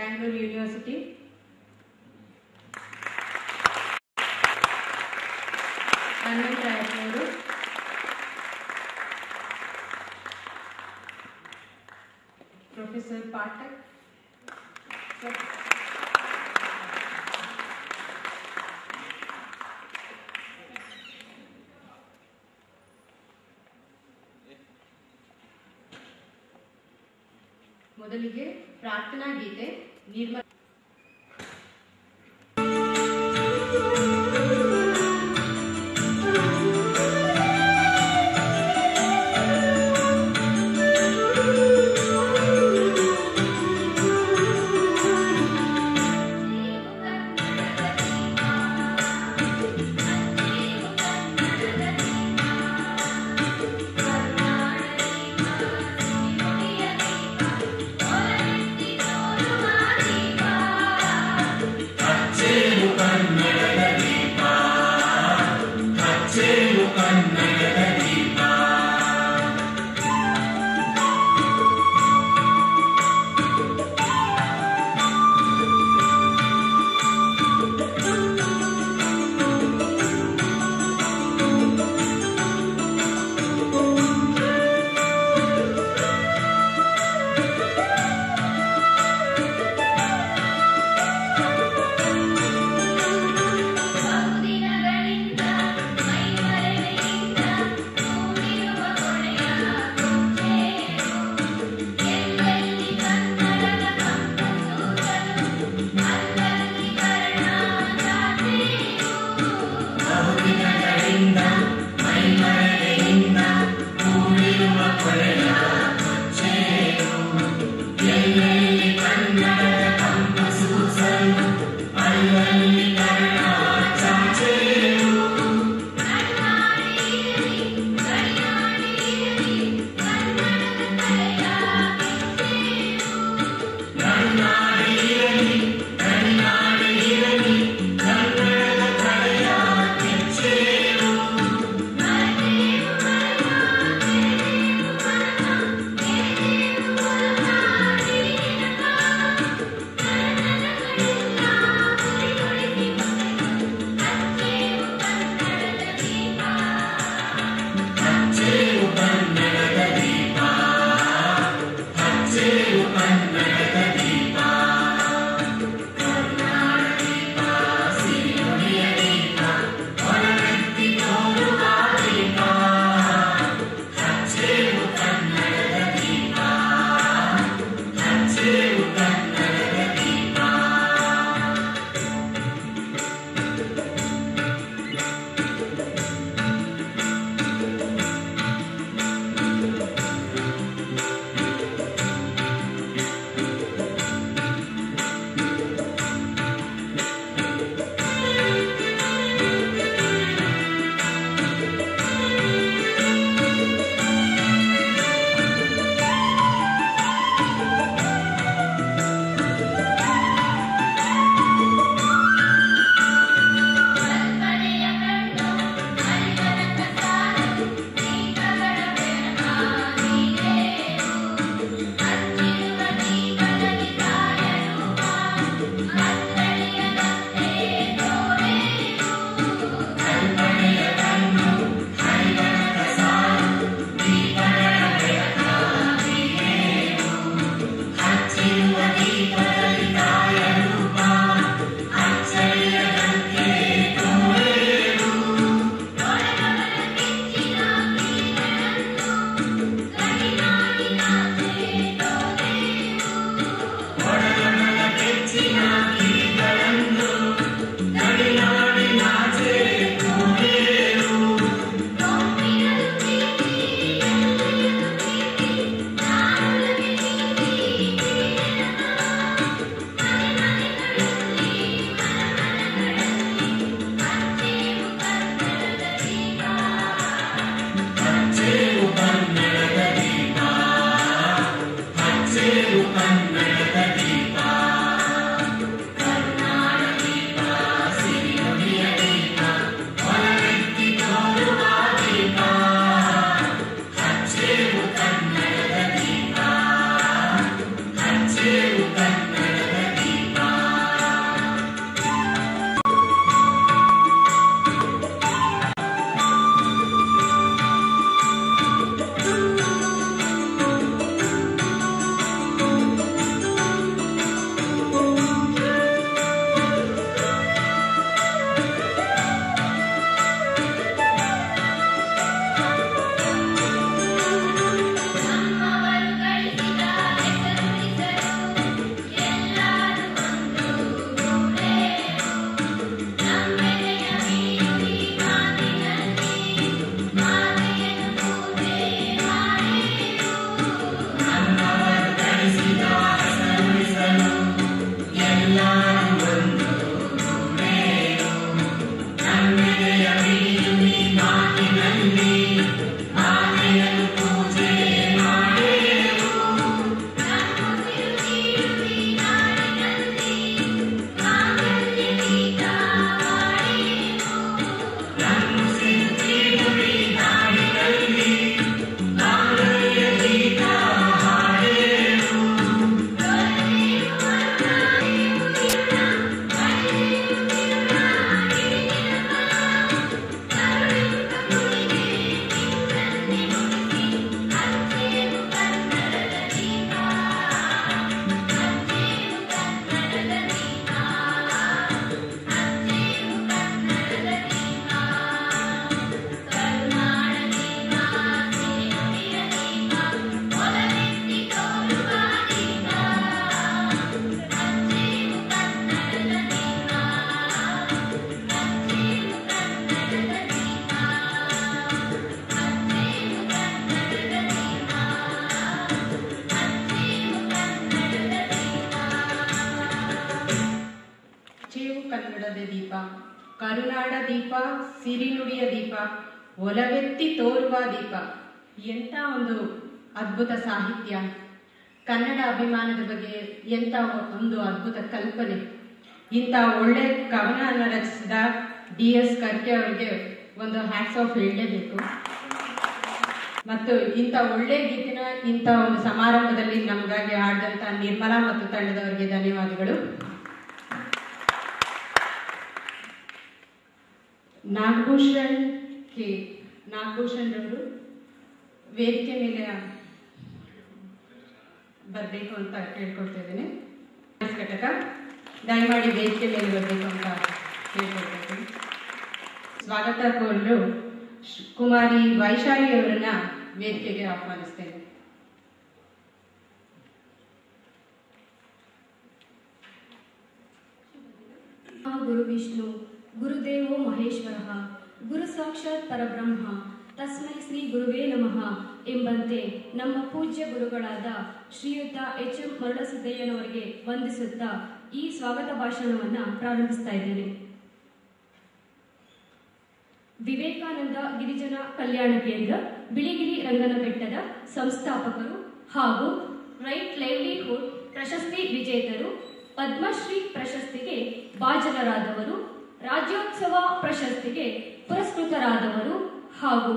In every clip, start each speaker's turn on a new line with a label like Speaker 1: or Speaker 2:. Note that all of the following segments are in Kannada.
Speaker 1: Bangalore University. Anand Rayapuru. Professor Pathak. ಮೊದಲಿಗೆ ಪ್ರಾರ್ಥನಾ ಗೀತೆ ನಿರ್ಮಲ
Speaker 2: Bye.
Speaker 1: ಕರುನಾಡ ದೀಪ, ಸಿರಿನುಡಿಯ ದೀಪ, ಒಲವೆತ್ತಿ ತೋರುವ ದೀಪ. ಎಂಥ ಒಂದು ಅದ್ಭುತ ಸಾಹಿತ್ಯ, ಕನ್ನಡ ಅಭಿಮಾನದ ಬಗ್ಗೆ ಎಂಥ ಒಂದು ಅದ್ಭುತ ಕಲ್ಪನೆ. ಇಂಥ ಒಳ್ಳೆ ಕವನವನ್ನು ರಚಿಸಿದ DS ಕರ್ಕೆ ಅವರಿಗೆ ಒಂದು ಹ್ಯಾಟ್ಸ್ ಆಫ್ ಹೇಳಲೇಬೇಕು. ಮತ್ತು ಇಂಥ ಒಳ್ಳೆ ಗೀತಿನ ಇಂಥ ಒಂದು ಸಮಾರಂಭದಲ್ಲಿ ನಮಗಾಗಿ ಹಾಡಿದಂಥ ನಿರ್ಮಲಾ ಮತ್ತು ತಂಡದವರಿಗೆ ಧನ್ಯವಾದಗಳು. ನಾಗಭೂಷಣ್ ರವರು ವೇದಿಕೆ ಮೇಲೆ ಬರಬೇಕು ಅಂತ ಕೇಳ್ಕೊಳ್ತಾ ಇದ್ದೇನೆ. ಘಟಕ ದಯಮಾಡಿ ವೇದಿಕೆ ಮೇಲೆ ಬರಬೇಕು ಅಂತ ಕೇಳ್ಕೊಳ್ತಾ ಇದ್ದೀನಿ. ಸ್ವಾಗತ ಕೋರಲು ಕುಮಾರಿ ವೈಶಾಲಿ ಅವರನ್ನ ವೇದಿಕೆಗೆ ಆಹ್ವಾನಿಸ್ತೇನೆ.
Speaker 2: ಗುರು ವಿಷ್ಣು ಗುರುದೇವೋ ಮಹೇಶ್ವರ ಗುರು ಸಾಕ್ಷಾತ್ ಪರಬ್ರಹ್ಮ ತಸ್ಮೈ ಶ್ರೀ ಗುರುವೇ ನಮಃ ಎಂಬಂತೆ ನಮ್ಮ ಪೂಜ್ಯ ಗುರುಗಳಾದ ಶ್ರೀಯುತ HM ಮರಳಸಿದ್ದಯ್ಯನವರಿಗೆ ವಂದಿಸುತ್ತಾ ಈ ಸ್ವಾಗತ ಭಾಷಣವನ್ನು ಪ್ರಾರಂಭಿಸ್ತಾ ಇದ್ದೇನೆ. ವಿವೇಕಾನಂದ ಗಿರಿಜನ ಕಲ್ಯಾಣ ಕೇಂದ್ರ ಬಿಳಿಗಿರಿ ರಂಗನಬೆಟ್ಟದ ಸಂಸ್ಥಾಪಕರು ಹಾಗೂ ರೈಟ್ ಲೈವ್ಲಿಹುಡ್ ಪ್ರಶಸ್ತಿ ವಿಜೇತರು, ಪದ್ಮಶ್ರೀ ಪ್ರಶಸ್ತಿಗೆ ಭಾಜನರಾದವರು, ರಾಜ್ಯೋತ್ಸವ ಪ್ರಶಸ್ತಿಗೆ ಪುರಸ್ಕೃತರಾದವರು ಹಾಗೂ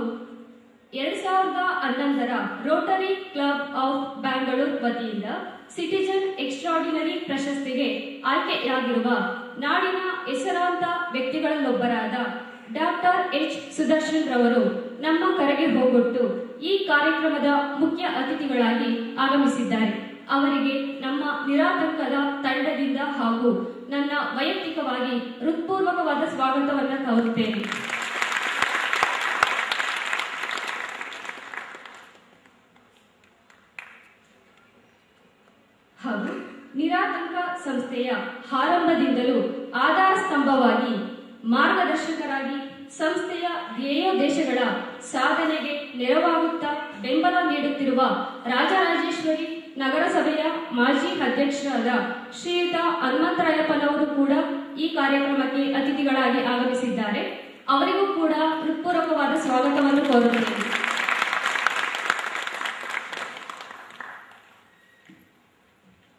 Speaker 2: 2011ರ ರೋಟರಿ ಕ್ಲಬ್ ಆಫ್ ಬ್ಯಾಂಗಳೂರು ವತಿಯಿಂದ ಸಿಟಿಜನ್ ಎಕ್ಸ್ಟ್ರಾರ್ಡಿನರಿ ಪ್ರಶಸ್ತಿಗೆ ಆಯ್ಕೆಯಾಗಿರುವ ನಾಡಿನ ಹೆಸರಾಂತ ವ್ಯಕ್ತಿಗಳಲ್ಲೊಬ್ಬರಾದ ಡಾಕ್ಟರ್ H. ಸುದರ್ಶನ್ ರವರು ನಮ್ಮ ಕರೆಗೆ ಹೋಗೊಟ್ಟು ಈ ಕಾರ್ಯಕ್ರಮದ ಮುಖ್ಯ ಅತಿಥಿಗಳಾಗಿ ಆಗಮಿಸಿದ್ದಾರೆ. ಅವರಿಗೆ ನಮ್ಮ ನಿರಾತಂಕದ ತಂಡದಿಂದ ಹಾಗೂ ನನ್ನ ವೈಯಕ್ತಿಕವಾಗಿ ಹೃತ್ಪೂರ್ವಕವಾದ ಸ್ವಾಗತವನ್ನು ಕೋರುತ್ತೇನೆ. ಹಾಗೂ ನಿರಾತಂಕ ಸಂಸ್ಥೆಯ ಆರಂಭದಿಂದಲೂ ಆಧಾರ ಸ್ತಂಭವಾಗಿ ಮಾರ್ಗದರ್ಶಕರಾಗಿ ಸಂಸ್ಥೆಯ ಧ್ಯೇಯೋದ್ದೇಶಗಳ ಸಾಧನೆಗೆ ನೆರವಾಗುತ್ತಾ ಬೆಂಬಲ ನೀಡುತ್ತಿರುವ ರಾಜರಾಜೇಶ್ವರಿ ನಗರಸಭೆಯ ಮಾಜಿ ಅಧ್ಯಕ್ಷರಾದ ಶ್ರೀಯುತ ಹನುಮಂತರಾಯಪ್ಪನವರು ಕೂಡ ಈ ಕಾರ್ಯಕ್ರಮಕ್ಕೆ ಅತಿಥಿಗಳಾಗಿ ಆಗಮಿಸಿದ್ದಾರೆ. ಅವರಿಗೂ ಕೂಡ ಹೃತ್ಪೂರ್ವಕವಾದ ಸ್ವಾಗತವನ್ನು ಕೋರುತ್ತೇನೆ.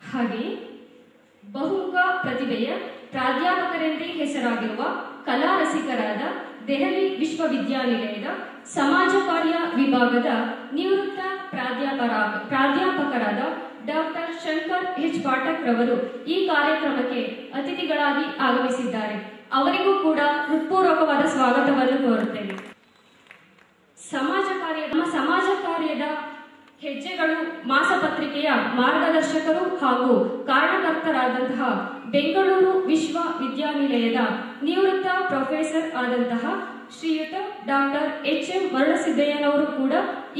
Speaker 2: ಹಾಗೆ ಬಹುಮುಖ ಪ್ರತಿಭೆಯ ಪ್ರಾಧ್ಯಾಪಕರೆಂದೇ ಹೆಸರಾಗಿರುವ ಕಲಾ ರಸಿಕರಾದ ದೆಹಲಿ ವಿಶ್ವವಿದ್ಯಾನಿಲಯದ ಸಮಾಜ ಕಾರ್ಯ ವಿಭಾಗದ ನಿವೃತ್ತ ಪ್ರಾಧ್ಯಾಪಕರಾದ ಡಾಕ್ಟರ್ ಶಂಕರ್ H. ಪಾಠಕ್ ರವರು ಈ ಕಾರ್ಯಕ್ರಮಕ್ಕೆ ಅತಿಥಿಗಳಾಗಿ ಆಗಮಿಸಿದ್ದಾರೆ. ಅವರಿಗೂ ಕೂಡ ಹೃತ್ಪೂರ್ವಕವಾದ ಸ್ವಾಗತವನ್ನು ಕೋರುತ್ತೇನೆ. ಸಮಾಜ ಕಾರ್ಯದ ಹೆಜ್ಜೆಗಳು ಮಾಸಪತ್ರಿಕೆಯ ಮಾರ್ಗದರ್ಶಕರು ಹಾಗೂ ಕಾರಣಕರ್ತರಾದಂತಹ ಬೆಂಗಳೂರು ವಿಶ್ವವಿದ್ಯಾನಿಲಯದ ನಿವೃತ್ತ ಪ್ರೊಫೆಸರ್ ಆದಂತಹ ಶ್ರೀಯುತ ಡಾಕ್ಟರ್ HM ಮರಳಸಿದ್ದಯ್ಯನವರು ಕೂಡ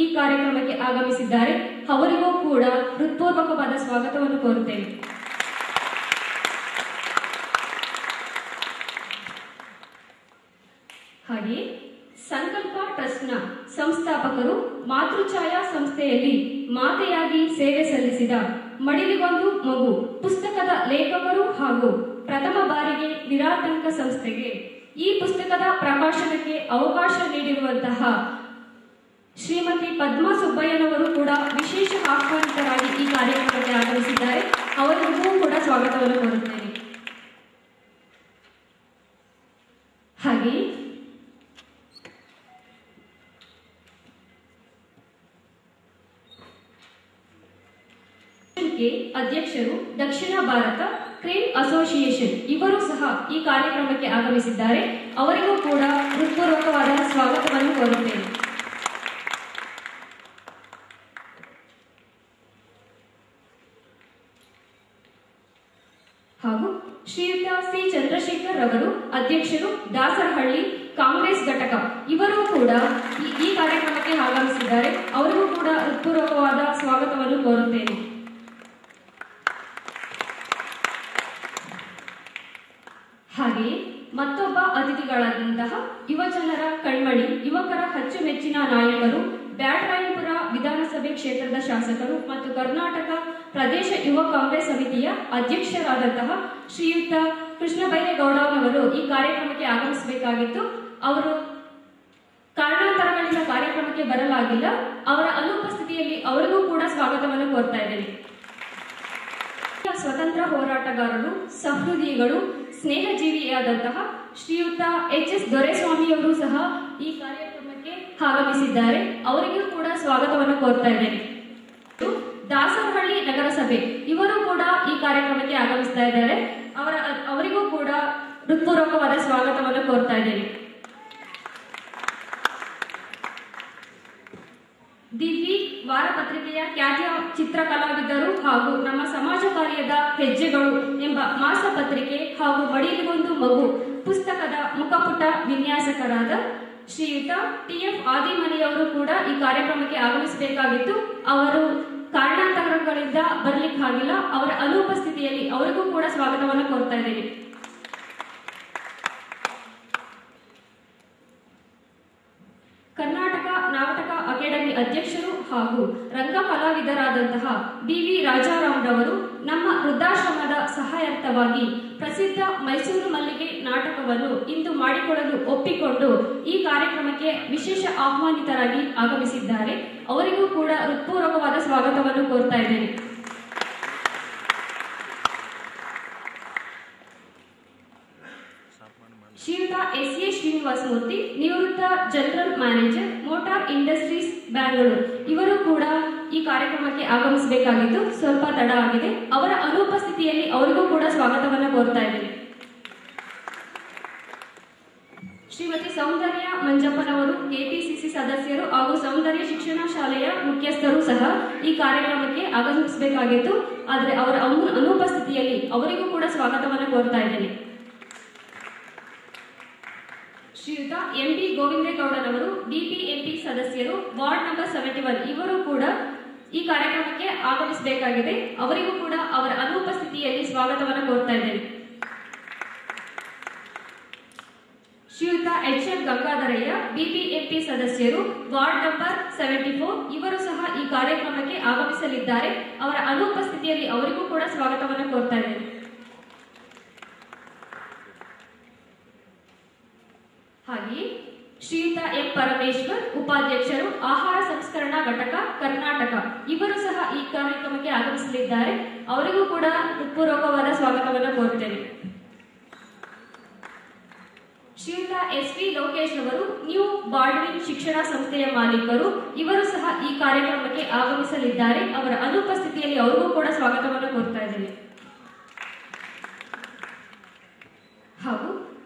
Speaker 2: ಈ ಕಾರ್ಯಕ್ರಮಕ್ಕೆ ಆಗಮಿಸಿದ್ದಾರೆ. ಅವರಿಗೂ ಕೂಡ ಹೃತ್ಪೂರ್ವಕವಾದ ಸ್ವಾಗತವನ್ನು ಕೋರುತ್ತೇನೆ. ಹಾಗೆ ಸಂಕಲ್ಪ ಟ್ರಸ್ಟ್ನ ಸಂಸ್ಥಾಪಕರು, ಮಾತೃಛಾಯಾ ಸಂಸ್ಥೆಯಲ್ಲಿ ಮಾತೆಯಾಗಿ ಸೇವೆ ಸಲ್ಲಿಸಿದ ಮಡಿಲಿಗೊಂದು ಮಗು ಪುಸ್ತಕದ ಲೇಖಕರು ಹಾಗೂ ಪ್ರಥಮ ಬಾರಿಗೆ ನಿರಾತಂಕ ಸಂಸ್ಥೆಗೆ ಈ ಪುಸ್ತಕದ ಪ್ರಕಾಶನಕ್ಕೆ ಅವಕಾಶ ನೀಡಿರುವಂತಹ ಶ್ರೀಮತಿ ಪದ್ಮಾ ಸುಬ್ಬಯ್ಯನವರು ಕೂಡ ವಿಶೇಷ ಆಹ್ವಾನಿತರಾಗಿ ಈ ಕಾರ್ಯಕ್ರಮಕ್ಕೆ ಆಗಮಿಸಿದ್ದಾರೆ. ಅವರಿಗೂ ಕೂಡ ಸ್ವಾಗತವನ್ನು ಕೋರುತ್ತೇನೆ. ಹಾಗೆ ಅಧ್ಯಕ್ಷರು, ದಕ್ಷಿಣ ಭಾರತ ಕ್ರೇನ್ ಅಸೋಸಿಯೇಷನ್, ಇವರು ಸಹ ಈ ಕಾರ್ಯಕ್ರಮಕ್ಕೆ ಆಗಮಿಸಿದ್ದಾರೆ. ಅವರಿಗೂ ಕೂಡ ಹೃತ್ಪೂರ್ವಕವಾದ ಸ್ವಾಗತವನ್ನು ಕೋರುತ್ತೇನೆ. ಹಾಗೂ ಶ್ರೀಯುತ C. ಚಂದ್ರಶೇಖರ್ ಅವರು ಅಧ್ಯಕ್ಷರು, ದಾಸರಹಳ್ಳಿ ಕಾಂಗ್ರೆಸ್ ಘಟಕ, ಇವರು ಕೂಡ ಈ ಕಾರ್ಯಕ್ರಮಕ್ಕೆ ಆಗಮಿಸಿದ್ದಾರೆ. ಅವರಿಗೂ ಕೂಡ ಹೃತ್ಪೂರ್ವಕವಾದ ಸ್ವಾಗತವನ್ನು ಕೋರುತ್ತೇನೆ. ಹಾಗೆಯೇ ಮತ್ತೊಬ್ಬ ಅತಿಥಿಗಳಾದಂತಹ ಯುವಜನರ ಕಣ್ಮಣಿ, ಯುವಕರ ಅಚ್ಚುಮೆಚ್ಚಿನ ನಾಯಕರು, ಬ್ಯಾಟರಾಯನಪುರ ವಿಧಾನಸಭೆ ಕ್ಷೇತ್ರದ ಶಾಸಕರು ಮತ್ತು ಕರ್ನಾಟಕ ಪ್ರದೇಶ ಯುವ ಕಾಂಗ್ರೆಸ್ ಸಮಿತಿಯ ಅಧ್ಯಕ್ಷರಾದಂತಹ ಶ್ರೀಯುತ ಕೃಷ್ಣ ಬೈರೇಗೌಡನವರು ಈ ಕಾರ್ಯಕ್ರಮಕ್ಕೆ ಆಗಮಿಸಬೇಕಾಗಿತ್ತು. ಅವರು ಕಾರಣಾಂತರಗಳಿಂದ ಕಾರ್ಯಕ್ರಮಕ್ಕೆ ಬರಲಾಗಿಲ್ಲ. ಅವರ ಅನುಪಸ್ಥಿತಿಯಲ್ಲಿ ಅವರಿಗೂ ಕೂಡ ಸ್ವಾಗತವನ್ನು ಕೋರ್ತಾ ಇದ್ದೇನೆ. ಸ್ವತಂತ್ರ ಹೋರಾಟಗಾರರು, ಸಹೃದಯಿಗಳು, ಸ್ನೇಹಜೀವಿಯಾದಂತಹ ಶ್ರೀಯುತ ಎಚ್.ಎಸ್. ದೊರೆಸ್ವಾಮಿಯವರು ಸಹ ಈ ಕಾರ್ಯಕ್ರಮಕ್ಕೆ ಆಗಮಿಸಿದ್ದಾರೆ. ಅವರಿಗೂ ಕೂಡ ಸ್ವಾಗತವನ್ನು ಕೋರ್ತಾ ಇದ್ದೇನೆ. ದಾಸರಹಳ್ಳಿ ನಗರಸಭೆ ಇವರು ಕೂಡ ಈ ಕಾರ್ಯಕ್ರಮಕ್ಕೆ ಆಗಮಿಸ್ತಾ ಇದ್ದಾರೆ. ಅವರಿಗೂ ಕೂಡ ಹೃತ್ಪೂರ್ವಕವಾದ ಸ್ವಾಗತವನ್ನು ಕೋರ್ತಾ ಇದ್ದೇನೆ. ದಿವ್ಯ ವಾರಪತ್ರಿಕೆಯ ಖ್ಯಾತಿಯ ಚಿತ್ರಕಲಾವಿದರು ಹಾಗೂ ನಮ್ಮ ಸಮಾಜ ಕಾರ್ಯದ ಹೆಜ್ಜೆಗಳು ಎಂಬ ಮಾಸಪತ್ರಿಕೆ ಹಾಗೂ ಮಡಿಲಿಗೊಂದು ಮಗು ಪುಸ್ತಕದ ಮುಖಪುಟ ವಿನ್ಯಾಸಕರಾದ ಶ್ರೀಯುತ ಟಿ.ಎಫ್. ಆದಿಮನಿಯವರು ಕೂಡ ಈ ಕಾರ್ಯಕ್ರಮಕ್ಕೆ ಆಗಮಿಸಬೇಕಾಗಿತ್ತು. ಅವರು ಕಾರಣಾಂತರಗಳಿಂದ ಬರಲಿಕ್ಕಾಗಿಲ್ಲ. ಅವರ ಅನುಪಸ್ಥಿತಿಯಲ್ಲಿ ಅವರಿಗೂ ಕೂಡ ಸ್ವಾಗತವನ್ನು ಕೋರ್ತಾ ಇದ್ದೇನೆ. ಕರ್ನಾಟಕ ನಾಟಕ ಅಕಾಡೆಮಿ ಅಧ್ಯಕ್ಷರು ಹಾಗೂ ರಂಗ ಕಲಾವಿದರಾದಂತಹ ಬಿ.ವಿ. ರಾಜಾರಾಮ್ರವರು ನಮ್ಮ ವೃದ್ಧಾಶ್ರಮದ ಸಹಾಯಾರ್ಥವಾಗಿ ಪ್ರಸಿದ್ಧ ಮೈಸೂರು ಮಲ್ಲಿಗೆ ನಾಟಕವನ್ನು ಇಂದು ಮಾಡಿಕೊಡಲು ಒಪ್ಪಿಕೊಂಡು ಈ ಕಾರ್ಯಕ್ರಮಕ್ಕೆ ವಿಶೇಷ ಆಹ್ವಾನಿತರಾಗಿ ಆಗಮಿಸಿದ್ದಾರೆ. ಅವರಿಗೂ ಕೂಡ ಹೃತ್ಪೂರ್ವಕವಾದ ಸ್ವಾಗತವನ್ನು ಕೋರ್ತಾ ಇದ್ದೇನೆ. ಶ್ರೀಯುತ ಎಸ್.ಎ. ಶ್ರೀನಿವಾಸ ಮೂರ್ತಿ, ನಿವೃತ್ತ general manager, motor industries, Bangalore, ಇವರು ಕೂಡ ಈ ಕಾರ್ಯಕ್ರಮಕ್ಕೆ ಆಗಮಿಸಬೇಕಾಗಿದ್ದು ಸ್ವಲ್ಪ ತಡ ಆಗಿದೆ. ಅವರ ಅನುಪಸ್ಥಿತಿಯಲ್ಲಿ ಅವರಿಗೂ ಕೂಡ ಸ್ವಾಗತವನ್ನು ಕೋರ್ತಾ ಇದ್ದೇನೆ. ಶ್ರೀಮತಿ ಸೌಂದರ್ಯ ಮಂಜಪ್ಪನವರು ಕೆಪಿಸಿಸಿ ಸದಸ್ಯರು ಹಾಗೂ ಸೌಂದರ್ಯ ಶಿಕ್ಷಣ ಶಾಲೆಯ ಮುಖ್ಯಸ್ಥರು ಸಹ ಈ ಕಾರ್ಯಕ್ರಮಕ್ಕೆ ಆಗಮಿಸಬೇಕಾಗಿತ್ತು. ಆದರೆ ಅವರ ಅನುಪಸ್ಥಿತಿಯಲ್ಲಿ ಅವರಿಗೂ ಕೂಡ ಸ್ವಾಗತವನ್ನು ಕೋರ್ತಾ ಇದ್ದೇನೆ. ಶ್ರೀಯುತ ಎಂ.ಪಿ. ಗೋವಿಂದೇಗೌಡನವರು ಬಿಬಿಎಂಪಿ ಸದಸ್ಯರು, ವಾರ್ಡ್ ನಂಬರ್ 71, ಇವರು ಕೂಡ ಈ ಕಾರ್ಯಕ್ರಮಕ್ಕೆ ಆಗಮಿಸಬೇಕಾಗಿದೆ. ಅವರಿಗೂ ಕೂಡ ಅವರ ಅನುಪಸ್ಥಿತಿಯಲ್ಲಿ ಸ್ವಾಗತವನ್ನು ಕೋರ್ತಾ ಇದ್ದೇನೆ. ಶ್ರೀಯುತ ಎಚ್.ಎನ್. ಗಂಗಾಧರಯ್ಯ, ಬಿಬಿಎಂಪಿ ಸದಸ್ಯರು, ವಾರ್ಡ್ ನಂಬರ್ 74, ಇವರು ಸಹ ಈ ಕಾರ್ಯಕ್ರಮಕ್ಕೆ ಆಗಮಿಸಲಿದ್ದಾರೆ. ಅವರ ಅನುಪಸ್ಥಿತಿಯಲ್ಲಿ ಅವರಿಗೂ ಕೂಡ ಸ್ವಾಗತವನ್ನು ಕೋರ್ತಾ ಇದ್ದೇನೆ. ಹಾಗೆಯೇ ಶ್ರೀಯುತ ಎಂ. ಪರಮೇಶ್ವರ್, ಉಪಾಧ್ಯಕ್ಷರು, ಆಹಾರ ಸಂಸ್ಕರಣಾ ಘಟಕ, ಕರ್ನಾಟಕ, ಇವರು ಸಹ ಈ ಕಾರ್ಯಕ್ರಮಕ್ಕೆ ಆಗಮಿಸಲಿದ್ದಾರೆ. ಅವರಿಗೂ ಕೂಡ ಹೃತ್ಪೂರ್ವಕವಾದ ಸ್ವಾಗತವನ್ನು ಕೋರುತ್ತೇನೆ. ಶ್ರೀಯುತ ಎಸ್.ವಿ. ಲೋಕೇಶ್ ಅವರು, ನ್ಯೂ ಬಾಲ್ಡ್ವಿನ್ ಶಿಕ್ಷಣ ಸಂಸ್ಥೆಯ ಮಾಲೀಕರು, ಇವರು ಸಹ ಈ ಕಾರ್ಯಕ್ರಮಕ್ಕೆ ಆಗಮಿಸಲಿದ್ದಾರೆ. ಅವರ ಅನುಪಸ್ಥಿತಿಯಲ್ಲಿ ಅವರಿಗೂ ಕೂಡ ಸ್ವಾಗತವನ್ನು ಕೋರ್ತಾ ಇದ್ದೇನೆ. ಹಾಗೂ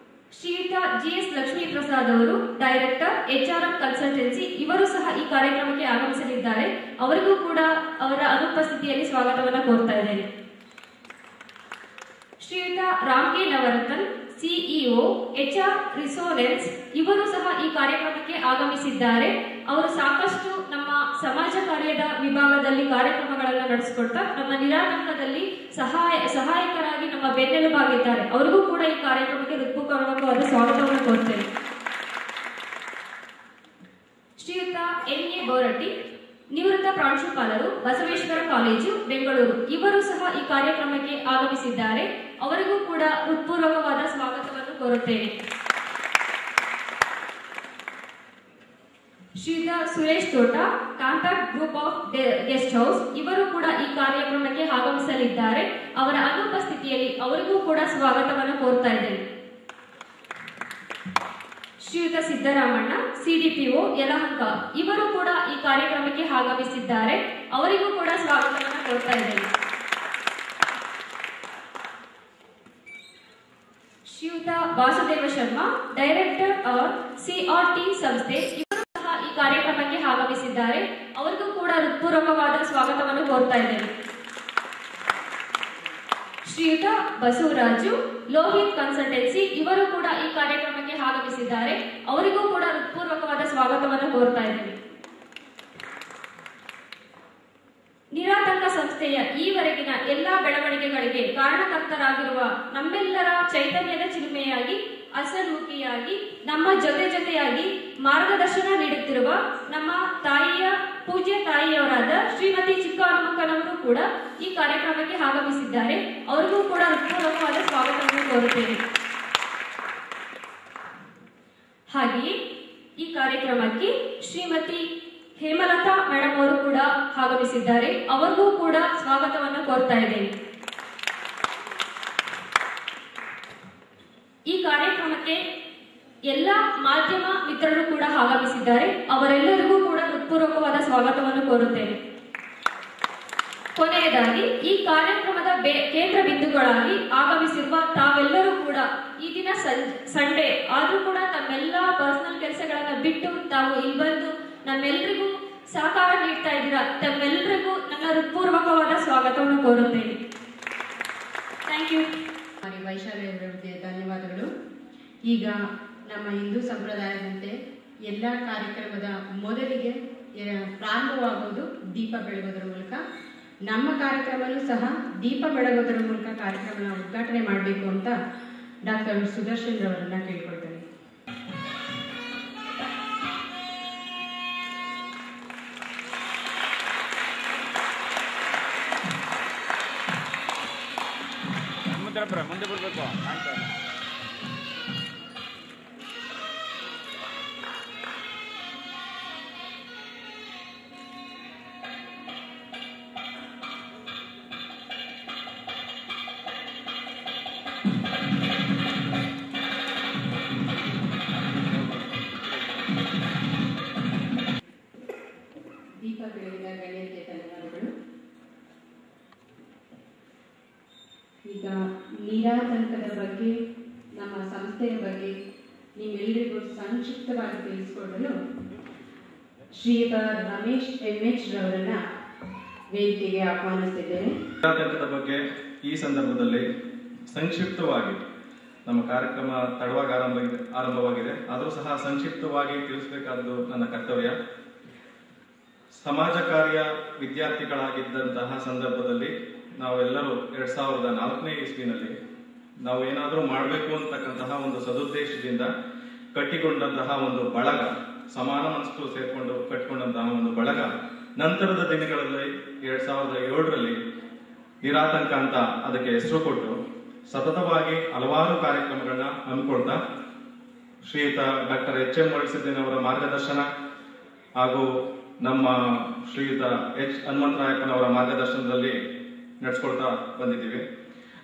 Speaker 2: ಶ್ರೀಯುತ ಜಿ.ಎಸ್. ಲಕ್ಷ್ಮೀ ಪ್ರಸಾದ್ ಅವರು, ಡೈರೆಕ್ಟರ್, HRM ಕನ್ಸಲ್ಟೆನ್ಸಿ, ಇವರು ಸಹ ಈ ಕಾರ್ಯಕ್ರಮಕ್ಕೆ ಆಗಮಿಸಲಿದ್ದಾರೆ. ಅವರಿಗೂ ಕೂಡ ಅವರ ಅನುಪಸ್ಥಿತಿಯಲ್ಲಿ ಸ್ವಾಗತವನ್ನು ಕೋರ್ತಾ ಇದ್ದೇನೆ. ಶ್ರೀಯುತ ರಾಮ್ ಕೆ ನವರತ್ನನ್, ಸಿಇಒ, HR ರಿಸೋರೆನ್ಸ್, ಇವರು ಸಹ ಈ ಕಾರ್ಯಕ್ರಮಕ್ಕೆ ಆಗಮಿಸಿದ್ದಾರೆ. ಅವರು ಸಾಕಷ್ಟು ನಮ್ಮ ಸಮಾಜ ಕಾರ್ಯದ ವಿಭಾಗದಲ್ಲಿ ಕಾರ್ಯಕ್ರಮಗಳನ್ನು ನಡೆಸಿಕೊಡ್ತಾ ನಮ್ಮ ನಿರಾತಂಕದಲ್ಲಿ ಸಹಾಯಕರಾಗಿ ನಮ್ಮ ಬೆನ್ನೆಲುಬಾಗಿದ್ದಾರೆ. ಅವರಿಗೂ ಕೂಡ ಈ ಕಾರ್ಯಕ್ರಮಕ್ಕೆ ಹೃತ್ಪೂರ್ವಕವಾದ ಸ್ವಾಗತವನ್ನು ಕೋರ್ತೇನೆ. ಶ್ರೀಯುತ ಎನ್.ಎ. ಬೋರಟ್ಟಿ, ನಿವೃತ್ತ ಪ್ರಾಂಶುಪಾಲರು, ಬಸವೇಶ್ವರ ಕಾಲೇಜು, ಬೆಂಗಳೂರು, ಇವರು ಸಹ ಈ ಕಾರ್ಯಕ್ರಮಕ್ಕೆ ಆಗಮಿಸಿದ್ದಾರೆ. ಅವರಿಗೂ ಕೂಡ ಹೃತ್ಪೂರ್ವಕವಾದ ಸ್ವಾಗತವನ್ನು ಕೋರುತ್ತೇನೆ. ಶ್ರೀಯುತ ಸುರೇಶ್ ತೋಟ, compact group of guest house, ಇವರು ಕೂಡ ಈ ಕಾರ್ಯಕ್ರಮಕ್ಕೆ ಆಗಮಿಸಲಿದ್ದಾರೆ. ಅವರ ಅನುಪಸ್ಥಿತಿಯಲ್ಲಿ ಅವರಿಗೂ ಕೂಡ ಸ್ವಾಗತವನ್ನು ಕೋರ್ತಾ ಇದ್ದೇನೆ. ಶ್ರೀಯುತ ಸಿದ್ದರಾಮಣ್ಣ, ಸಿಡಿಪಿಒ, ಯಲಹಂಕ, ಇವರು ಕೂಡ ಈ ಕಾರ್ಯಕ್ರಮಕ್ಕೆ ಆಗಮಿಸಿದ್ದಾರೆ. ಅವರಿಗೂ ಕೂಡ ಸ್ವಾಗತವನ್ನು ಕೋರ್ತಾ ಇದ್ದೇನೆ. Shriyuta Vasudeva Sharma, director R CRT ಸಂಸ್ಥೆ, ಇವರು ಸಹ ಈ ಕಾರ್ಯಕ್ರಮಕ್ಕೆ ಆಗಮಿಸಿದ್ದಾರೆ. ಅವರಿಗೂ ಕೂಡ ಹೃತ್ಪೂರ್ವಕವಾದ ಸ್ವಾಗತವನ್ನು ಕೋರ್ತಾ ಇದ್ದೇನೆ. ಶ್ರೀಯುತ ಬಸವರಾಜು, ಲೋಹಿತ್ ಕನ್ಸಲ್ಟೆನ್ಸಿ, ಇವರು ಕೂಡ ಈ ಕಾರ್ಯಕ್ರಮಕ್ಕೆ ಆಗಮಿಸಿದ್ದಾರೆ. ಅವರಿಗೂ ಕೂಡ ಹೃತ್ಪೂರ್ವಕವಾದ ಸ್ವಾಗತವನ್ನು ಕೋರ್ತಾ ಇದ್ದೇನೆ. ನಿರಾತಂಕ ಸಂಸ್ಥೆಯ ಈವರೆಗಿನ ಎಲ್ಲಾ ಬೆಳವಣಿಗೆಗಳಿಗೆ ಕಾರಣಕರ್ತರಾಗಿರುವ ನಮ್ಮೆಲ್ಲರ ಚೈತನ್ಯದ ಚಿಲುಮೆಯಾಗಿ, ಹಸನ್ಮುಖಿಯಾಗಿ, ನಮ್ಮ ಜೊತೆಯಾಗಿ ಮಾರ್ಗದರ್ಶನ ನೀಡುತ್ತಿರುವ ನಮ್ಮ ತಾಯಿಯ ಪೂಜ್ಯ ತಾಯಿಯವರಾದ ಶ್ರೀಮತಿ ಚಿಕ್ಕ ಹನುಮಕ್ಕ ವೆಂಕಟಪ್ಪನವರು ಕೂಡ ಈ ಕಾರ್ಯಕ್ರಮಕ್ಕೆ ಆಗಮಿಸಿದ್ದಾರೆ. ಅವರಿಗೂ ಕೂಡ ಹೃತ್ಪೂರ್ವಕವಾದ ಸ್ವಾಗತವನ್ನು ಕೋರುತ್ತೇನೆ. ಹಾಗೆಯೇ ಈ ಕಾರ್ಯಕ್ರಮಕ್ಕೆ ಶ್ರೀಮತಿ ಹೇಮಲತಾ ಮೇಡಮ್ ಅವರು ಕೂಡ ಆಗಮಿಸಿದ್ದಾರೆ. ಅವರಿಗೂ ಕೂಡ ಸ್ವಾಗತವನ್ನು ಕೋರ್ತಾ ಇದ್ದೇನೆ. ಈ ಕಾರ್ಯಕ್ರಮಕ್ಕೆ ಎಲ್ಲ ಮಾಧ್ಯಮ ಮಿತ್ರರು ಕೂಡ ಆಗಮಿಸಿದ್ದಾರೆ. ಅವರೆಲ್ಲರಿಗೂ ಕೂಡ ಹೃತ್ಪೂರ್ವಕವಾದ ಸ್ವಾಗತವನ್ನು ಕೋರುತ್ತೇನೆ. ಕೊನೆಯದಾಗಿ ಈ ಕಾರ್ಯಕ್ರಮದ ಕೇಂದ್ರ ಬಿಂದುಗಳಾಗಿ ಆಗಮಿಸಿರುವ ತಾವೆಲ್ಲರೂ ಕೂಡ ಈ ದಿನ ಸಂಡೇ ಆದ್ರೂ ಕೂಡ ತಮ್ಮೆಲ್ಲ ಪರ್ಸನಲ್ ಕೆಲಸಗಳನ್ನ ಬಿಟ್ಟು ತಾವು ಇಲ್ಲಿ ಬಂದು ನಮ್ಮೆಲ್ಲರಿಗೂ ಸಹಕಾರ ನೀಡ್ತಾ ಇದ್ದೀರಾ. ತಮ್ಮೆಲ್ಲರಿಗೂ ನನ್ನ ಹೃತ್ಪೂರ್ವಕವಾದ ಸ್ವಾಗತವನ್ನು ಕೋರುತ್ತೇನೆ. Thank you.
Speaker 1: ವೈಶಾಲಿ ಅವರಿಗೆ ಧನ್ಯವಾದಗಳು. ಈಗ ನಮ್ಮ ಹಿಂದೂ ಸಂಪ್ರದಾಯದಂತೆ ಎಲ್ಲ ಕಾರ್ಯಕ್ರಮದ ಮೊದಲಿಗೆ ಪ್ರಾರಂಭವಾಗುವುದು ದೀಪ ಬೆಳಗೋದ್ರ ಮೂಲಕ. ನಮ್ಮ ಕಾರ್ಯಕ್ರಮನೂ ಸಹ ದೀಪ ಬೆಳಗೋದ್ರ ಮೂಲಕ ಕಾರ್ಯಕ್ರಮನ ಉದ್ಘಾಟನೆ ಮಾಡಬೇಕು ಅಂತ ಡಾಕ್ಟರ್ ಸುದರ್ಶನ್ ರವರನ್ನ ಕೇಳ್ಕೊಳ್ತೇನೆ.
Speaker 3: ಮುಂದೆ ಬರ್ಬೇಕು.
Speaker 1: ದೀಪ ಬೆಳಗಿದ ಗಣ್ಯರಿಗೆ ಧನ್ಯವಾದಗಳು. ಈಗ ನೀರಾತಂಕದ ಬಗ್ಗೆ, ನಮ್ಮ ಸಂಸ್ಥೆಯ ಬಗ್ಗೆ ನಿಮ್ಮೆಲ್ಲರಿಗೂ ಸಂಕ್ಷಿಪ್ತವಾಗಿ ತಿಳಿಸಿಕೊಡಲು ಶ್ರೀಯುತ ರಮೇಶ್ ಎಂ.ಎಚ್. ರವರನ್ನ ವೇದಿಕೆಗೆ ಆಹ್ವಾನಿಸುತ್ತಿದ್ದೇನೆ.
Speaker 4: ನೀರಾತಂಕದ ಬಗ್ಗೆ ಈ ಸಂದರ್ಭದಲ್ಲಿ ಸಂಕ್ಷಿಪ್ತವಾಗಿ, ನಮ್ಮ ಕಾರ್ಯಕ್ರಮ ತಡವಾಗಿ ಆರಂಭವಾಗಿದೆ, ಆದರೂ ಸಹ ಸಂಕ್ಷಿಪ್ತವಾಗಿ ತಿಳಿಸಬೇಕಾದ್ದು ನನ್ನ ಕರ್ತವ್ಯ. ಸಮಾಜ ಕಾರ್ಯ ವಿದ್ಯಾರ್ಥಿಗಳಾಗಿದ್ದಂತಹ ಸಂದರ್ಭದಲ್ಲಿ ನಾವೆಲ್ಲರೂ 2004ನೇ ಇಸ್ವಿನಲ್ಲಿ ನಾವು ಏನಾದರೂ ಮಾಡಬೇಕು ಅಂತಕ್ಕಂತಹ ಒಂದು ಸದುದ್ದೇಶದಿಂದ ಕಟ್ಟಿಕೊಂಡಂತಹ ಒಂದು ಬಳಗ, ಸಮಾನ ಮನಸ್ಸು ಸೇರ್ಕೊಂಡು ಕಟ್ಟಿಕೊಂಡಂತಹ ಒಂದು ಬಳಗ ನಂತರದ ದಿನಗಳಲ್ಲಿ 2007ರಲ್ಲಿ ನಿರಾತಂಕ ಅಂತ ಅದಕ್ಕೆ ಹೆಸರು ಕೊಟ್ಟು ಸತತವಾಗಿ ಹಲವಾರು ಕಾರ್ಯಕ್ರಮಗಳನ್ನ ಹಮ್ಮಿಕೊಳ್ತಾ ಶ್ರೀಯುತ ಡಾಕ್ಟರ್ ಎಚ್.ಎಂ. ಅವರ ಮಾರ್ಗದರ್ಶನ ಹಾಗೂ ನಮ್ಮ ಶ್ರೀಯುತ ಎಚ್. ಹನುಮಂತರಾಯಪ್ಪನವರ ಮಾರ್ಗದರ್ಶನದಲ್ಲಿ ನಡೆಸ್ಕೊಳ್ತಾ ಬಂದಿದ್ದೀವಿ.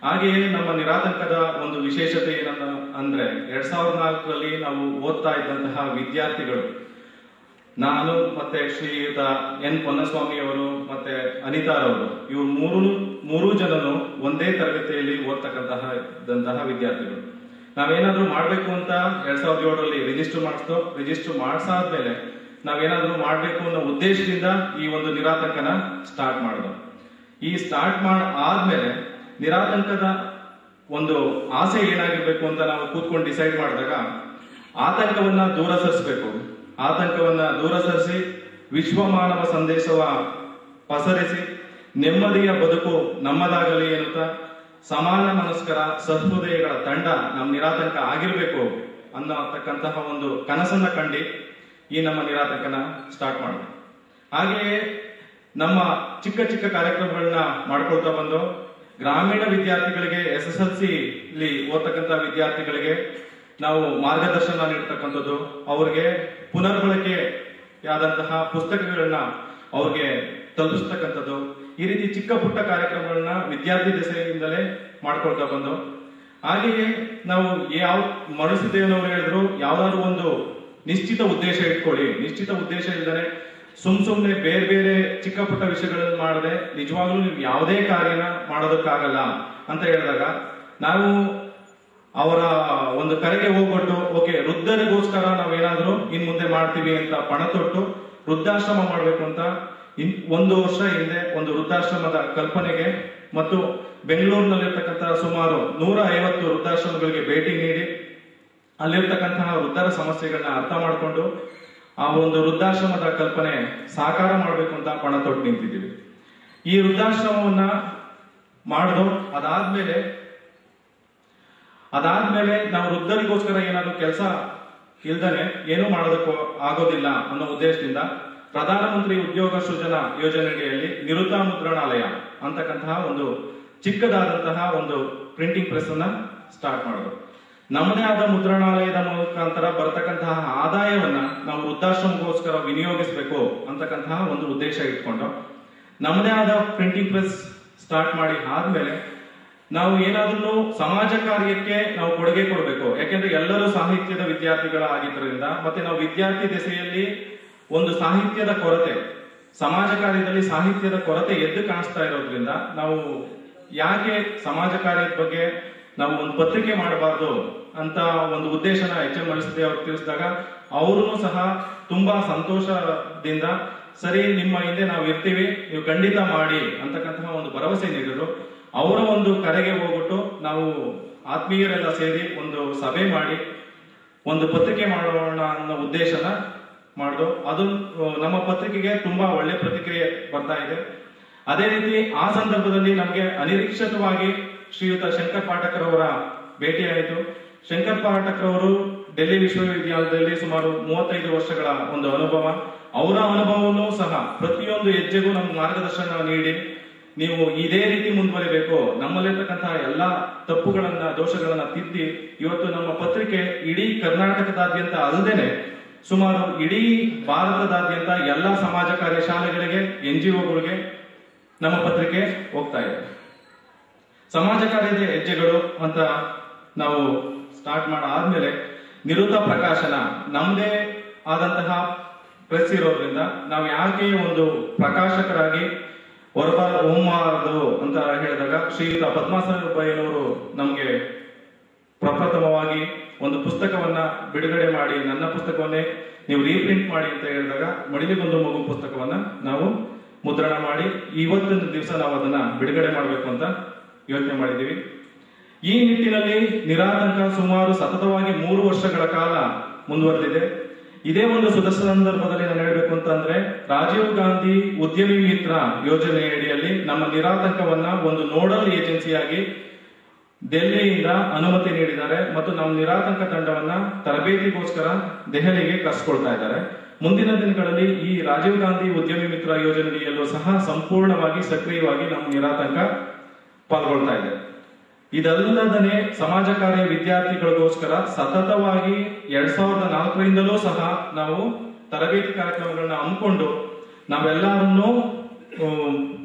Speaker 4: ಹಾಗೆಯೇ ನಮ್ಮ ನಿರಾತಂಕದ ಒಂದು ವಿಶೇಷತೆ ಏನನ್ನ ಅಂದ್ರೆ 2004ರಲ್ಲಿ ನಾವು ಓದ್ತಾ ಇದ್ದಂತಹ ವಿದ್ಯಾರ್ಥಿಗಳು, ನಾನು ಮತ್ತೆ ಶ್ರೀಯುತ ಎನ್. ಪೊನ್ನಸ್ವಾಮಿ ಅವರು ಮತ್ತೆ ಅನಿತಾರವರು, ಇವರು ಮೂರು ಜನನು ಒಂದೇ ತರಗತಿಯಲ್ಲಿ ಓದ್ತಕ್ಕಂತಹ ವಿದ್ಯಾರ್ಥಿಗಳು. ನಾವೇನಾದ್ರೂ ಮಾಡ್ಬೇಕು ಅಂತ 2007ರಲ್ಲಿ ರಿಜಿಸ್ಟರ್ ಮಾಡಿಸಾದ್ಮೇಲೆ ನಾವೇನಾದ್ರೂ ಮಾಡ್ಬೇಕು ಅನ್ನೋ ಉದ್ದೇಶದಿಂದ ಈ ಒಂದು ನಿರಾತಂಕನ ಸ್ಟಾರ್ಟ್ ಮಾಡಿದ್ರು. ಈ ಸ್ಟಾರ್ಟ್ ಆದ್ಮೇಲೆ ನಿರಾತಂಕದ ಒಂದು ಆಸೆ ಏನಾಗಿರ್ಬೇಕು ಅಂತ ನಾವು ಕೂತ್ಕೊಂಡು ಡಿಸೈಡ್ ಮಾಡಿದಾಗ ಆತಂಕವನ್ನ ದೂರ ಸರಿಸಬೇಕು. ಆತಂಕವನ್ನ ದೂರ ಸರಿಸಿ ವಿಶ್ವಮಾನವ ಸಂದೇಶವ ಪಸರಿಸಿ ನೆಮ್ಮದಿಯ ಬದುಕು ನಮ್ಮದಾಗಲಿ ಎನ್ನುತ್ತಾ ಸಮಾನ ಮನಸ್ಕರ ಸಹೃದಯಗಳ ತಂಡ ನಮ್ಮ ನಿರಾತಂಕ ಆಗಿರ್ಬೇಕು ಅನ್ನತಕ್ಕಂತಹ ಒಂದು ಕನಸನ್ನ ಕಂಡು ಈ ನಮ್ಮ ನಿರಾತಂಕನ ಸ್ಟಾರ್ಟ್ ಮಾಡಿದೆ. ಹಾಗೆಯೇ ನಮ್ಮ ಚಿಕ್ಕ ಚಿಕ್ಕ ಕಾರ್ಯಕ್ರಮಗಳನ್ನ ಮಾಡ್ಕೊಳ್ತಾ ಬಂದು ಗ್ರಾಮೀಣ ವಿದ್ಯಾರ್ಥಿಗಳಿಗೆ SSLC ಓದ್ತಕ್ಕಂಥ ವಿದ್ಯಾರ್ಥಿಗಳಿಗೆ ನಾವು ಮಾರ್ಗದರ್ಶನ ನೀಡ್ತಕ್ಕಂಥದ್ದು, ಅವ್ರಿಗೆ ಪುನರ್ಬಳಕೆಯಾದಂತಹ ಪುಸ್ತಕಗಳನ್ನ ಅವ್ರಿಗೆ ತಲುಪಿಸ್ತಕ್ಕಂಥದ್ದು, ಈ ರೀತಿ ಚಿಕ್ಕ ಪುಟ್ಟ ಕಾರ್ಯಕ್ರಮಗಳನ್ನ ವಿದ್ಯಾರ್ಥಿ ದೆಸೆಯಿಂದಲೇ ಮಾಡ್ಕೊಳ್ತಾ ಬಂದು, ಹಾಗೆಯೇ ನಾವು ಯಾವ ಮರುಸಿದ್ದೇನವರು ಹೇಳಿದ್ರು, ಯಾವ್ದಾದ್ರು ಒಂದು ನಿಶ್ಚಿತ ಉದ್ದೇಶ ಇಟ್ಕೊಳ್ಳಿ. ನಿಶ್ಚಿತ ಉದ್ದೇಶ ಇಲ್ಲದೆ ಸುಮ್ನೆ ಬೇರೆ ಬೇರೆ ಚಿಕ್ಕ ಪುಟ್ಟ ವಿಷಯಗಳನ್ನು ಮಾಡದೆ ನಿಜವಾಗ್ಲೂ ನೀವು ಯಾವುದೇ ಕಾರ್ಯನ ಮಾಡೋದಕ್ಕಾಗಲ್ಲ ಅಂತ ಹೇಳಿದಾಗ ನಾವು ಅವರ ಒಂದು ಕರೆಗೆ ಹೋಗ್ಬಿಟ್ಟು ಓಕೆ ವೃದ್ಧರಿಗೋಸ್ಕರ ನಾವೇನಾದ್ರೂ ಇನ್ ಮುಂದೆ ಮಾಡ್ತೀವಿ ಅಂತ ಪಣ ತೊಟ್ಟು ವೃದ್ಧಾಶ್ರಮ ಮಾಡ್ಬೇಕು ಅಂತ 1 ವರ್ಷ ಹಿಂದೆ ಒಂದು ವೃದ್ಧಾಶ್ರಮದ ಕಲ್ಪನೆಗೆ ಮತ್ತು ಬೆಂಗಳೂರಿನಲ್ಲಿರ್ತಕ್ಕಂತಹ ಸುಮಾರು 150 ವೃದ್ಧಾಶ್ರಮಗಳಿಗೆ ಭೇಟಿ ನೀಡಿ ಅಲ್ಲಿರ್ತಕ್ಕಂತಹ ವೃದ್ಧರ ಸಮಸ್ಯೆಗಳನ್ನ ಅರ್ಥ ಮಾಡಿಕೊಂಡು ಆ ಒಂದು ವೃದ್ಧಾಶ್ರಮದ ಕಲ್ಪನೆ ಸಾಕಾರ ಮಾಡಬೇಕು ಅಂತ ಪಣ ತೊಟ್ಟು ನಿಂತಿದ್ದೀವಿ. ಈ ವೃದ್ಧಾಶ್ರಮವನ್ನ ಮಾಡಿದ್ರು. ಅದಾದ್ಮೇಲೆ ನಾವು ವೃದ್ಧರಿಗೋಸ್ಕರ ಏನಾದ್ರು ಕೆಲಸ ಇಲ್ದನೆ ಏನೂ ಮಾಡೋದಕ್ಕೂ ಆಗೋದಿಲ್ಲ ಅನ್ನೋ ಉದ್ದೇಶದಿಂದ ಪ್ರಧಾನಮಂತ್ರಿ ಉದ್ಯೋಗ ಸೃಜನಾ ಯೋಜನೆಯಡಿಯಲ್ಲಿ ನಿರುತ ಮುದ್ರಣಾಲಯ ಅಂತಕ್ಕಂತಹ ಒಂದು ಚಿಕ್ಕದಾದಂತಹ ಒಂದು ಪ್ರಿಂಟಿಂಗ್ ಪ್ರೆಸ್ ಅನ್ನ ಸ್ಟಾರ್ಟ್ ಮಾಡೋದು. ನಮ್ಮದೇ ಆದ ಮುದ್ರಣಾಲಯದ ಮುಖಾಂತರ ಬರತಕ್ಕಂತಹ ಆದಾಯವನ್ನ ನಾವು ವೃದ್ಧಾಶ್ರಮಕ್ಕೋಸ್ಕರ ವಿನಿಯೋಗಿಸಬೇಕು ಅಂತಕ್ಕಂತಹ ಒಂದು ಉದ್ದೇಶ ಇಟ್ಕೊಂಡು ನಮ್ಮದೇ ಆದ ಪ್ರಿಂಟಿಂಗ್ ಪ್ರೆಸ್ ಸ್ಟಾರ್ಟ್ ಮಾಡಿ ಆದ್ಮೇಲೆ ನಾವು ಏನಾದ್ರೂ ಸಮಾಜ ಕಾರ್ಯಕ್ಕೆ ನಾವು ಕೊಡುಗೆ ಕೊಡಬೇಕು. ಯಾಕೆಂದ್ರೆ ಎಲ್ಲರೂ ಸಾಹಿತ್ಯದ ವಿದ್ಯಾರ್ಥಿಗಳಾಗಿದ್ದರಿಂದ ಮತ್ತೆ ನಾವು ವಿದ್ಯಾರ್ಥಿ ದೆಸೆಯಲ್ಲಿ ಒಂದು ಸಾಹಿತ್ಯದ ಕೊರತೆ, ಸಮಾಜ ಕಾರ್ಯದಲ್ಲಿ ಸಾಹಿತ್ಯದ ಕೊರತೆ ಎದ್ದು ಕಾಣಿಸ್ತಾ ಇರೋದ್ರಿಂದ ನಾವು ಯಾಕೆ ಸಮಾಜ ಕಾರ್ಯದ ಬಗ್ಗೆ ನಾವು ಒಂದು ಪತ್ರಿಕೆ ಮಾಡಬಾರ್ದು ಅಂತ ಒಂದು ಉದ್ದೇಶನ ಎಚ್.ಎಂ. ಮರುಳಸಿದ್ದೇವ್ ಅವರು ತಿಳಿಸಿದಾಗ ಅವರು ಸಹ ತುಂಬಾ ಸಂತೋಷದಿಂದ ಸರಿ ನಿಮ್ಮ ಹಿಂದೆ ನಾವು ಇರ್ತೀವಿ, ನೀವು ಖಂಡಿತ ಮಾಡಿ ಅಂತಕ್ಕಂತಹ ಒಂದು ಭರವಸೆ ನೀಡಿದ್ರು. ಅವರ ಒಂದು ಕರೆಗೆ ಹೋಗ್ಬಿಟ್ಟು ನಾವು ಆತ್ಮೀಯರೆಲ್ಲ ಸೇರಿ ಒಂದು ಸಭೆ ಮಾಡಿ ಒಂದು ಪತ್ರಿಕೆ ಮಾಡೋಣ ಅನ್ನೋ ಉದ್ದೇಶನ ಮಾಡುದು. ಅದು ನಮ್ಮ ಪತ್ರಿಕೆಗೆ ತುಂಬಾ ಒಳ್ಳೆ ಪ್ರತಿಕ್ರಿಯೆ ಬರ್ತಾ ಇದೆ. ಅದೇ ರೀತಿ ಆ ಸಂದರ್ಭದಲ್ಲಿ ನಮಗೆ ಅನಿರೀಕ್ಷಿತವಾಗಿ ಶ್ರೀಯುತ ಶಂಕರ್ ಪಾಠಕರ್ ಅವರ ಭೇಟಿ ಆಯಿತು. ಶಂಕರ್ ಪಾಠಕರ್ ಅವರು ಡೆಲ್ಲಿ ವಿಶ್ವವಿದ್ಯಾಲಯದಲ್ಲಿ ಸುಮಾರು 35 ವರ್ಷಗಳ ಒಂದು ಅನುಭವ. ಅವರ ಅನುಭವವನ್ನು ಸಹ ಪ್ರತಿಯೊಂದು ಹೆಜ್ಜೆಗೂ ನಮ್ಗೆ ಮಾರ್ಗದರ್ಶನ ನೀಡಿ ನೀವು ಇದೇ ರೀತಿ ಮುಂದುವರಿಬೇಕು, ನಮ್ಮಲ್ಲಿರ್ತಕ್ಕಂತಹ ಎಲ್ಲಾ ತಪ್ಪುಗಳನ್ನ ದೋಷಗಳನ್ನ ತಿದ್ದಿ ಇವತ್ತು ನಮ್ಮ ಪತ್ರಿಕೆ ಇಡೀ ಕರ್ನಾಟಕದಾದ್ಯಂತ ಅಲ್ಲದೇನೆ ಸುಮಾರು ಇಡೀ ಭಾರತದಾದ್ಯಂತ ಎಲ್ಲಾ ಸಮಾಜ ಕಾರ್ಯ ಶಾಲೆಗಳಿಗೆ NGOಗಳಿಗೆ ನಮ್ಮ ಪತ್ರಿಕೆ ಹೋಗ್ತಾ ಇದೆ. ಸಮಾಜ ಕಾರ್ಯದ ಹೆಜ್ಜೆಗಳು ಅಂತ ನಾವು ಸ್ಟಾರ್ಟ್ ಮಾಡಾದ್ಮೇಲೆ ನಿರುತ ಪ್ರಕಾಶನ ನಮ್ಮದೇ ಆದಂತಹ ಪ್ರೆಸ್ ಇರೋದ್ರಿಂದ ನಾವು ಯಾಕೆ ಒಂದು ಪ್ರಕಾಶಕರಾಗಿ ಹೊರಬಾರದು ಅಂತ ಹೇಳಿದಾಗ ಶ್ರೀಯುತ ಪದ್ಮಾಸರಬೈನವರು ನಮ್ಗೆ ಪ್ರಪ್ರಥಮವಾಗಿ ಒಂದು ಪುಸ್ತಕವನ್ನ ಬಿಡುಗಡೆ ಮಾಡಿ, ನನ್ನ ಪುಸ್ತಕವನ್ನೇ ನೀವು ರೀಪ್ರಿಂಟ್ ಮಾಡಿ ಅಂತ ಹೇಳಿದಾಗ ಮಡಿಲಿಗೊಂದು ಮಗು ಪುಸ್ತಕವನ್ನ ನಾವು ಮುದ್ರಣ ಮಾಡಿ ಇವತ್ತಿನ ದಿವಸ ನಾವು ಅದನ್ನ ಬಿಡುಗಡೆ ಮಾಡಬೇಕು ಅಂತ ಯೋಚನೆ ಮಾಡಿದೀವಿ. ಈ ನಿಟ್ಟಿನಲ್ಲಿ ನಿರಾತಂಕ ಸುಮಾರು ಸತತವಾಗಿ 3 ವರ್ಷಗಳ ಕಾಲ ಮುಂದುವರೆದಿದೆ. ಇದೇ ಒಂದು ಸಂದರ್ಭದಲ್ಲಿ ನಾನು ಹೇಳಬೇಕು ಅಂತಂದ್ರೆ ರಾಜೀವ್ ಗಾಂಧಿ ಉದ್ಯಮಿ ಮಿತ್ರ ಯೋಜನೆಯಡಿಯಲ್ಲಿ ನಮ್ಮ ನಿರಾತಂಕವನ್ನ ಒಂದು ನೋಡಲ್ ಏಜೆನ್ಸಿಯಾಗಿ ದೆಹಲಿಯಿಂದ ಅನುಮತಿ ನೀಡಿದ್ದಾರೆ ಮತ್ತು ನಮ್ಮ ನಿರಾತಂಕ ತಂಡವನ್ನ ತರಬೇತಿಗೋಸ್ಕರ ದೆಹಲಿಗೆ ಕರೆಸ್ಕೊಳ್ತಾ ಇದ್ದಾರೆ. ಮುಂದಿನ ದಿನಗಳಲ್ಲಿ ಈ ರಾಜೀವ್ ಗಾಂಧಿ ಉದ್ಯಮಿ ಮಿತ್ರ ಯೋಜನೆಯಲ್ಲೂ ಸಹ ಸಂಪೂರ್ಣವಾಗಿ ಸಕ್ರಿಯವಾಗಿ ನಮ್ಮ ನಿರಾತಂಕ ಪಾಲ್ಗೊಳ್ತಾ ಇದೆ. ಇದಲ್ಲದನೆ ಸಮಾಜ ಕಾರ್ಯ ವಿದ್ಯಾರ್ಥಿಗಳಿಗೋಸ್ಕರ ಸತತವಾಗಿ 2004ರಿಂದಲೂ ಸಹ ನಾವು ತರಬೇತಿ ಕಾರ್ಯಕ್ರಮಗಳನ್ನ ಹಮ್ಮಿಕೊಂಡು ನಾವೆಲ್ಲರನ್ನೂ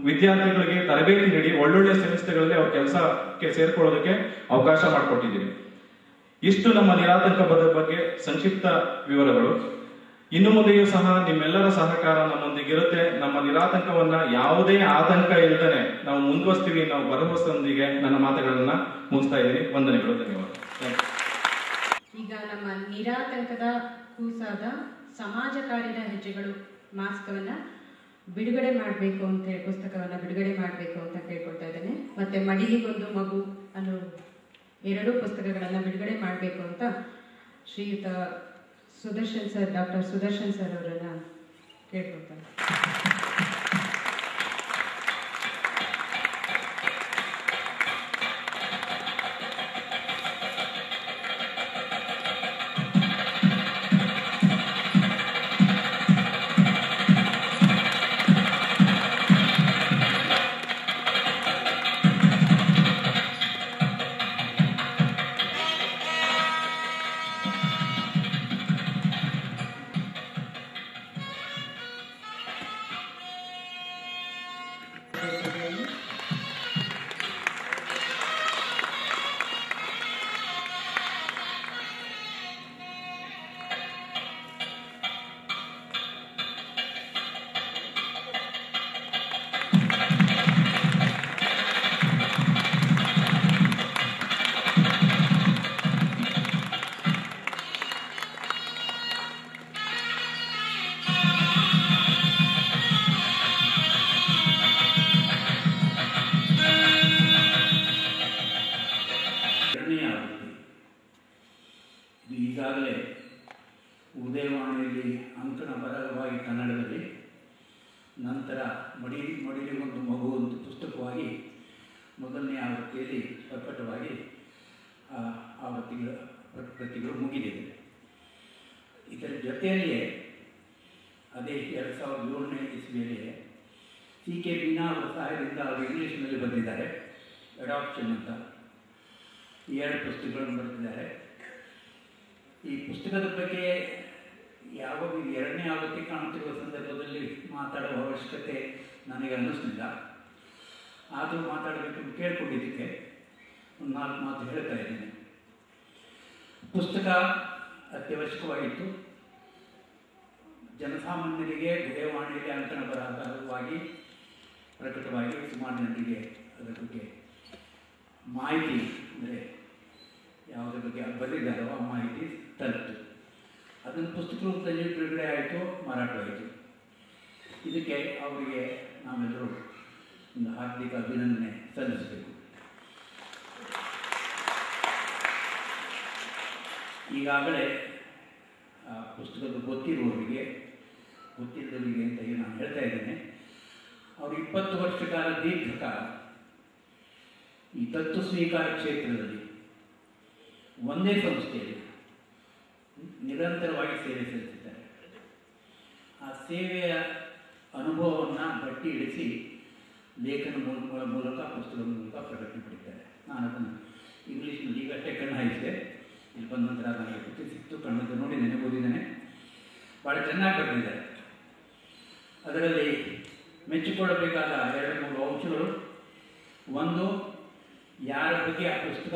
Speaker 4: ವಿದ್ಯಾರ್ಥಿಗಳಿಗೆ ತರಬೇತಿ ನೀಡಿ ಒಳ್ಳೊಳ್ಳೆ ಸಂಸ್ಥೆಗಳಲ್ಲಿ ಅವ್ರ ಕೆಲಸಕ್ಕೆ ಸೇರ್ಕೊಳ್ಳೋದಕ್ಕೆ ಅವಕಾಶ ಮಾಡಿಕೊಟ್ಟಿದ್ದೀವಿ. ಇಷ್ಟು ನಮ್ಮ ನಿರಾತಂಕ ಬಗ್ಗೆ ಸಂಕ್ಷಿಪ್ತ ವಿವರಗಳು. ಇನ್ನು ಮುಂದೆಯೂ ಸಹ ನಿಮ್ಮೆಲ್ಲರ ಸಹಕಾರ ನಮ್ಮೊಂದಿಗಿರುತ್ತೆ. ನಮ್ಮ ನಿರಾತಂಕವನ್ನ ಯಾವುದೇ ಆತಂಕ ಇಲ್ಲದೆ ನಾವು ಮುಂದುವರಿಸ್ತೀವಿ ನಾವು ಭರವಸೆಯೊಂದಿಗೆ ನನ್ನ ಮಾತುಗಳನ್ನ ಮುಗಿಸ್ತಾ ಇದ್ದೀನಿ. ವಂದನೆಗಳು, ಧನ್ಯವಾದ.
Speaker 1: ಈಗ ನಮ್ಮ ನಿರಾತಂಕದ ಕೂಸಾದ ಸಮಾಜ ಕಾರ್ಯದ ಹೆಜ್ಜೆಗಳು ಮಾಸಿಕವನ್ನ ಬಿಡುಗಡೆ ಮಾಡಬೇಕು ಅಂತ ಪುಸ್ತಕವನ್ನ ಬಿಡುಗಡೆ ಮಾಡಬೇಕು ಅಂತ ಕೇಳ್ಕೊಳ್ತಾ ಇದ್ದೇನೆ. ಮತ್ತೆ ಮಡಿಲಿಗೊಂದು ಮಗು ಅನ್ನೋ 2 ಪುಸ್ತಕಗಳನ್ನ ಬಿಡುಗಡೆ ಮಾಡಬೇಕು ಅಂತ ಶ್ರೀಯುತ Sudarshan sir, doctor Sudarshan sir ಅವರನ್ನ ಕೇಳ್ಕೊಳ್ತಾರೆ.
Speaker 5: ಈಗಾಗಲೇ ಉದಯವಾಣಿಯಲ್ಲಿ ಅಂಕಣ ಬರಹವಾಗಿ ಕನ್ನಡದಲ್ಲಿ, ನಂತರ ಮಡಿಲಿಗೊಂದು ಮಗು ಒಂದು ಪುಸ್ತಕವಾಗಿ ಮೊದಲನೇ ಆವೃತ್ತಿಯಲ್ಲಿ ಪ್ರಕಟವಾಗಿ ಪ್ರತಿಗಳು ಮುಗಿದಿದೆ. ಇದರ ಜೊತೆಯಲ್ಲಿಯೇ ಅದೇ 2004 1977 ಇಸ್ವಿಯಲ್ಲಿ ಸಿ.ಕೆ. ಮೀನಾ ಅವರ ಸಹಾಯದಿಂದ ಅವರು ಇಂಗ್ಲೀಷ್ನಲ್ಲಿ ಬರೆದಿದ್ದಾರೆ. ಅಡಾಪ್ಷನ್ ಅಂತ ಈ 2 ಪುಸ್ತಕಗಳನ್ನು ಬರೆದಿದ್ದಾರೆ. ಈ ಪುಸ್ತಕದ ಬಗ್ಗೆ ಯಾವಾಗ 2ನೇ ಆವೃತ್ತಿ ಕಾಣುತ್ತಿರುವ ಸಂದರ್ಭದಲ್ಲಿ ಮಾತಾಡುವ ಅವಶ್ಯಕತೆ ನನಗೆ ಅನ್ನಿಸ್ಲಿಲ್ಲ. ಆದರೂ ಮಾತಾಡಬೇಕೆಂದು ಕೇಳ್ಕೊಂಡಿದ್ದಕ್ಕೆ ಒಂದು 4 ಮಾತು ಹೇಳ್ತಾ ಇದ್ದೀನಿ. ಪುಸ್ತಕ ಅತ್ಯವಶ್ಯಕವಾಗಿತ್ತು. ಜನಸಾಮಾನ್ಯರಿಗೆ ಗುಹೆವಾಣಿಯಲ್ಲಿ ಅಂಕಣ ಬರಹವಾಗಿ ಪ್ರಕಟವಾಗಿ ಸುಮಾರು ಜನರಿಗೆ ಅದರ ಬಗ್ಗೆ ಮಾಹಿತಿ, ಅಂದರೆ ಯಾವುದ್ರ ಬಗ್ಗೆ ಬರೆದಿದ್ದಾರೋ ಆ ಮಾಹಿತಿ ತಲುಪಿತು. ಅದನ್ನು ಪುಸ್ತಕ ರೂಪದಲ್ಲಿ ಬಿಡುಗಡೆ ಆಯಿತು, ಮಾರಾಟವಾಯಿತು. ಇದಕ್ಕೆ ಅವರಿಗೆ ನಾವೆಲ್ಲರೂ ಒಂದು ಹಾರ್ದಿಕ ಅಭಿನಂದನೆ ಸಲ್ಲಿಸಬೇಕು. ಈಗಾಗಲೇ ಆ ಪುಸ್ತಕದ ಗೊತ್ತಿರುವವರಿಗೆ, ಗೊತ್ತಿಲ್ಲದವರಿಗೆ ಅಂತ ಹೇಳಿ ನಾನು ಹೇಳ್ತಾ ಇದ್ದೇನೆ. ಅವರು 20 ವರ್ಷ ಕಾಲ ದೀರ್ಘಕಾಲ ಈ ತತ್ವ ಸ್ವೀಕಾರ ಕ್ಷೇತ್ರದಲ್ಲಿ ಒಂದೇ ಸಂಸ್ಥೆಯಲ್ಲಿ ನಿರಂತರವಾಗಿ ಸೇವೆ ಸಲ್ಲಿಸಿದ್ದಾರೆ. ಆ ಸೇವೆಯ ಅನುಭವವನ್ನು ಬಟ್ಟಿ ಇಳಿಸಿ ಲೇಖನ ಮೂಲಕ ಪುಸ್ತಕದ ಮೂಲಕ ಪ್ರಕಟಣೆ ಪಡಿದ್ದಾರೆ. ನಾನು ಅದನ್ನು ಇಂಗ್ಲೀಷ್ನಲ್ಲಿ ಈಗಷ್ಟೇ ಕಣ್ಣು ಹಾಯಿಸಿದೆ. ಇಲ್ಲಿ ಬಂದ ನಂತರ ನನಗೆ ಗೊತ್ತಿ ಸಿಕ್ತು, ಕಣ್ಣದ್ದು ನೋಡಿದ್ದೇನೆ, ಓದಿದ್ದೇನೆ. ಭಾಳ ಚೆನ್ನಾಗಿ ಬರೆದಿದ್ದಾರೆ. ಅದರಲ್ಲಿ ಮೆಚ್ಚಿಕೊಳ್ಳಬೇಕಾದ 2-3 ಅಂಶಗಳು. ಒಂದು, ಯಾರ ಬಗ್ಗೆ ಆ ಪುಸ್ತಕ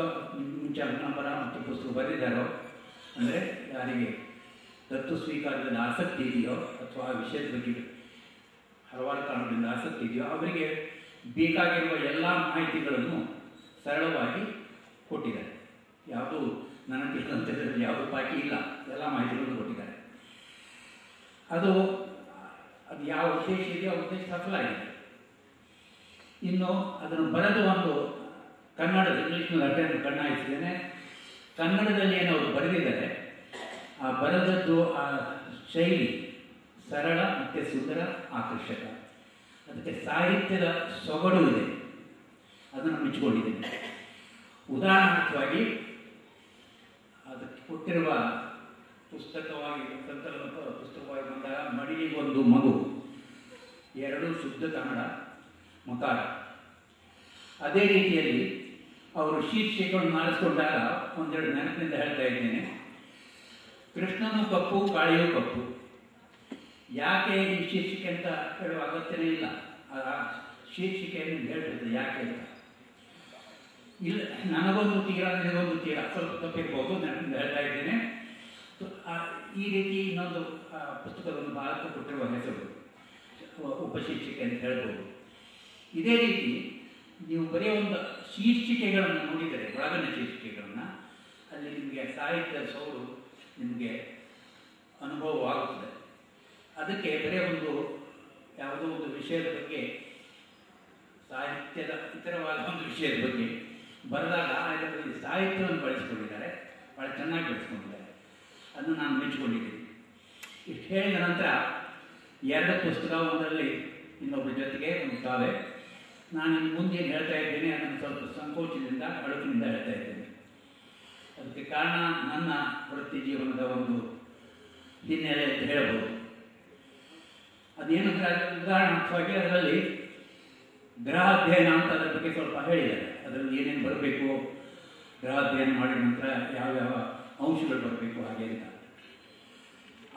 Speaker 5: ಮುಂಚೆ ಅಂಕಣಬರ ಮತ್ತು ಪುಸ್ತಕ ಬರೆದಿದ್ದಾರೋ, ಅಂದರೆ ಯಾರಿಗೆ ತತ್ವ ಸ್ವೀಕಾರದಲ್ಲಿ ಆಸಕ್ತಿ ಇದೆಯೋ ಅಥವಾ ಆ ವಿಷಯದ ಬಗ್ಗೆ ಹಲವಾರು ಕಾರಣದಿಂದ ಆಸಕ್ತಿ ಇದೆಯೋ ಅವರಿಗೆ ಬೇಕಾಗಿರುವ ಎಲ್ಲ ಮಾಹಿತಿಗಳನ್ನು ಸರಳವಾಗಿ ಕೊಟ್ಟಿದ್ದಾರೆ. ಯಾವುದೂ ನನ್ನ ತಿಳಿದಂಥದ್ರಲ್ಲಿ ಯಾವುದೂ ಬಾಕಿ ಇಲ್ಲ, ಎಲ್ಲ ಮಾಹಿತಿಗಳನ್ನು ಕೊಟ್ಟಿದ್ದಾರೆ. ಅದು ಯಾವ ಉದ್ದೇಶ ಇದೆಯೋ ಆ ಉದ್ದೇಶ ಸಫಲ ಆಗಿದೆ. ಇನ್ನು ಅದನ್ನು ಬರೆದು ಒಂದು ಕನ್ನಡದ ಇಂಗ್ಲೀಷ್ನಲ್ಲಿ ಅಟೆಂಡ್ ಕಣ್ಣಾಯಿಸಿದ್ದೇನೆ. ಕನ್ನಡದಲ್ಲಿ ಏನು ಅವರು ಬರೆದಿದ್ದಾರೆ, ಆ ಬರೆದದ್ದು ಆ ಶೈಲಿ ಸರಳ ಮತ್ತು ಸುಂದರ, ಆಕರ್ಷಕ. ಅದಕ್ಕೆ ಸಾಹಿತ್ಯದ ಸೊಗಡು ಇದೆ, ಅದನ್ನು ಮೆಚ್ಚಿಕೊಂಡಿದ್ದೇನೆ. ಉದಾಹರಣಾರ್ಥವಾಗಿ ಅದಕ್ಕೆ ಕೊಟ್ಟಿರುವ ಪುಸ್ತಕವಾಗಿ ಸಂಕಲನ ಪುಸ್ತಕವಾಗಿ ಬಂದಾಗ ಮಡಿಲಿಗೊಂದು ಮಗು, 2 ಶುದ್ಧ ಕನ್ನಡ ಮಕಾರ. ಅದೇ ರೀತಿಯಲ್ಲಿ ಅವರು ಶೀರ್ಷಿಕೆಗಳನ್ನು ಆರಿಸಿಕೊಂಡಾಗ ಒಂದೆರಡು ನೆನಪಿನಿಂದ ಹೇಳ್ತಾ ಇದ್ದೇನೆ. ಕೃಷ್ಣನು ಕಪ್ಪು, ಕಾಳಿಯೂ ಕಪ್ಪು. ಯಾಕೆ ಈ ಶೀರ್ಷಿಕೆ ಅಂತ ಹೇಳುವ ಅಗತ್ಯನೇ ಇಲ್ಲ. ಆ ಶೀರ್ಷಿಕೆಯನ್ನು ಹೇಳ್ತಿದ್ದೆ ಯಾಕೆ ಅಂತ. ಇಲ್ಲ, ನನಗೊಂದು ತೀರ, ನಿನಗೊಂದು ತೀರ, ಸ್ವಲ್ಪ ತಪ್ಪಿರ್ಬೋದು, ನೆನಪಿಂದ ಹೇಳ್ತಾ ಇದ್ದೇನೆ. ಈ ರೀತಿ ಇನ್ನೊಂದು ಪುಸ್ತಕವನ್ನು ಭಾರತ ಕೊಟ್ಟಿರುವ ಹೆಸರು ಉಪಶೀರ್ಷಿಕೆ ಅಂತ ಹೇಳ್ಬೋದು. ಇದೇ ರೀತಿ ನೀವು ಬರೀ ಒಂದು ಶೀರ್ಷಿಕೆಗಳನ್ನು ನೋಡಿದರೆ, ಒಳಗನ ಶೀರ್ಷಿಕೆಗಳನ್ನು, ಅಲ್ಲಿ ನಿಮಗೆ ಸಾಹಿತ್ಯದ ಸೌರು ನಿಮಗೆ ಅನುಭವವಾಗುತ್ತದೆ. ಅದಕ್ಕೆ ಬರೀ ಒಂದು ಯಾವುದೋ ಒಂದು ವಿಷಯದ ಬಗ್ಗೆ, ಸಾಹಿತ್ಯದ ಇತರವಾದ ಒಂದು ವಿಷಯದ ಬಗ್ಗೆ ಬರೆದಾಗ ಅದರಲ್ಲಿ ಸಾಹಿತ್ಯವನ್ನು ಬಳಸಿಕೊಂಡಿದ್ದಾರೆ, ಭಾಳ ಚೆನ್ನಾಗಿ ಬಳಸ್ಕೊಂಡಿದ್ದಾರೆ. ಅದನ್ನು ನಾನು ಮೆಚ್ಚಿಕೊಂಡಿದ್ದೀನಿ. ಇಷ್ಟು ಹೇಳಿದ ನಂತರ 2 ಪುಸ್ತಕ, ಒಂದರಲ್ಲಿ ಇನ್ನೊಬ್ಬರ ಜೊತೆಗೆ ಒಂದು ಕಾವ್ಯ. ನಾನು ಇನ್ನು ಮುಂದೇನು ಹೇಳ್ತಾ ಇದ್ದೇನೆ ಅದನ್ನು ಸ್ವಲ್ಪ ಸಂಕೋಚದಿಂದ, ಅಳುಕಿನಿಂದ ಹೇಳ್ತಾ ಇದ್ದೇನೆ. ಅದಕ್ಕೆ ಕಾರಣ ನನ್ನ ವೃತ್ತಿ ಜೀವನದ ಒಂದು ಹಿನ್ನೆಲೆ ಅಂತ ಹೇಳ್ಬೋದು. ಅದೇನಂದ್ರೆ, ಉದಾಹರಣಾರ್ಥವಾಗಿ ಅದರಲ್ಲಿ ಗ್ರಹ ಅಧ್ಯಯನ ಅಂತ ಅದರ ಬಗ್ಗೆ ಸ್ವಲ್ಪ ಹೇಳಿದ್ದಾರೆ. ಅದರಲ್ಲಿ ಏನೇನು ಬರಬೇಕು, ಗ್ರಹ ಅಧ್ಯಯನ ಮಾಡಿದ ನಂತರ ಯಾವ್ಯಾವ ಅಂಶಗಳು ಬರಬೇಕು ಹಾಗೆ ಅಂತ.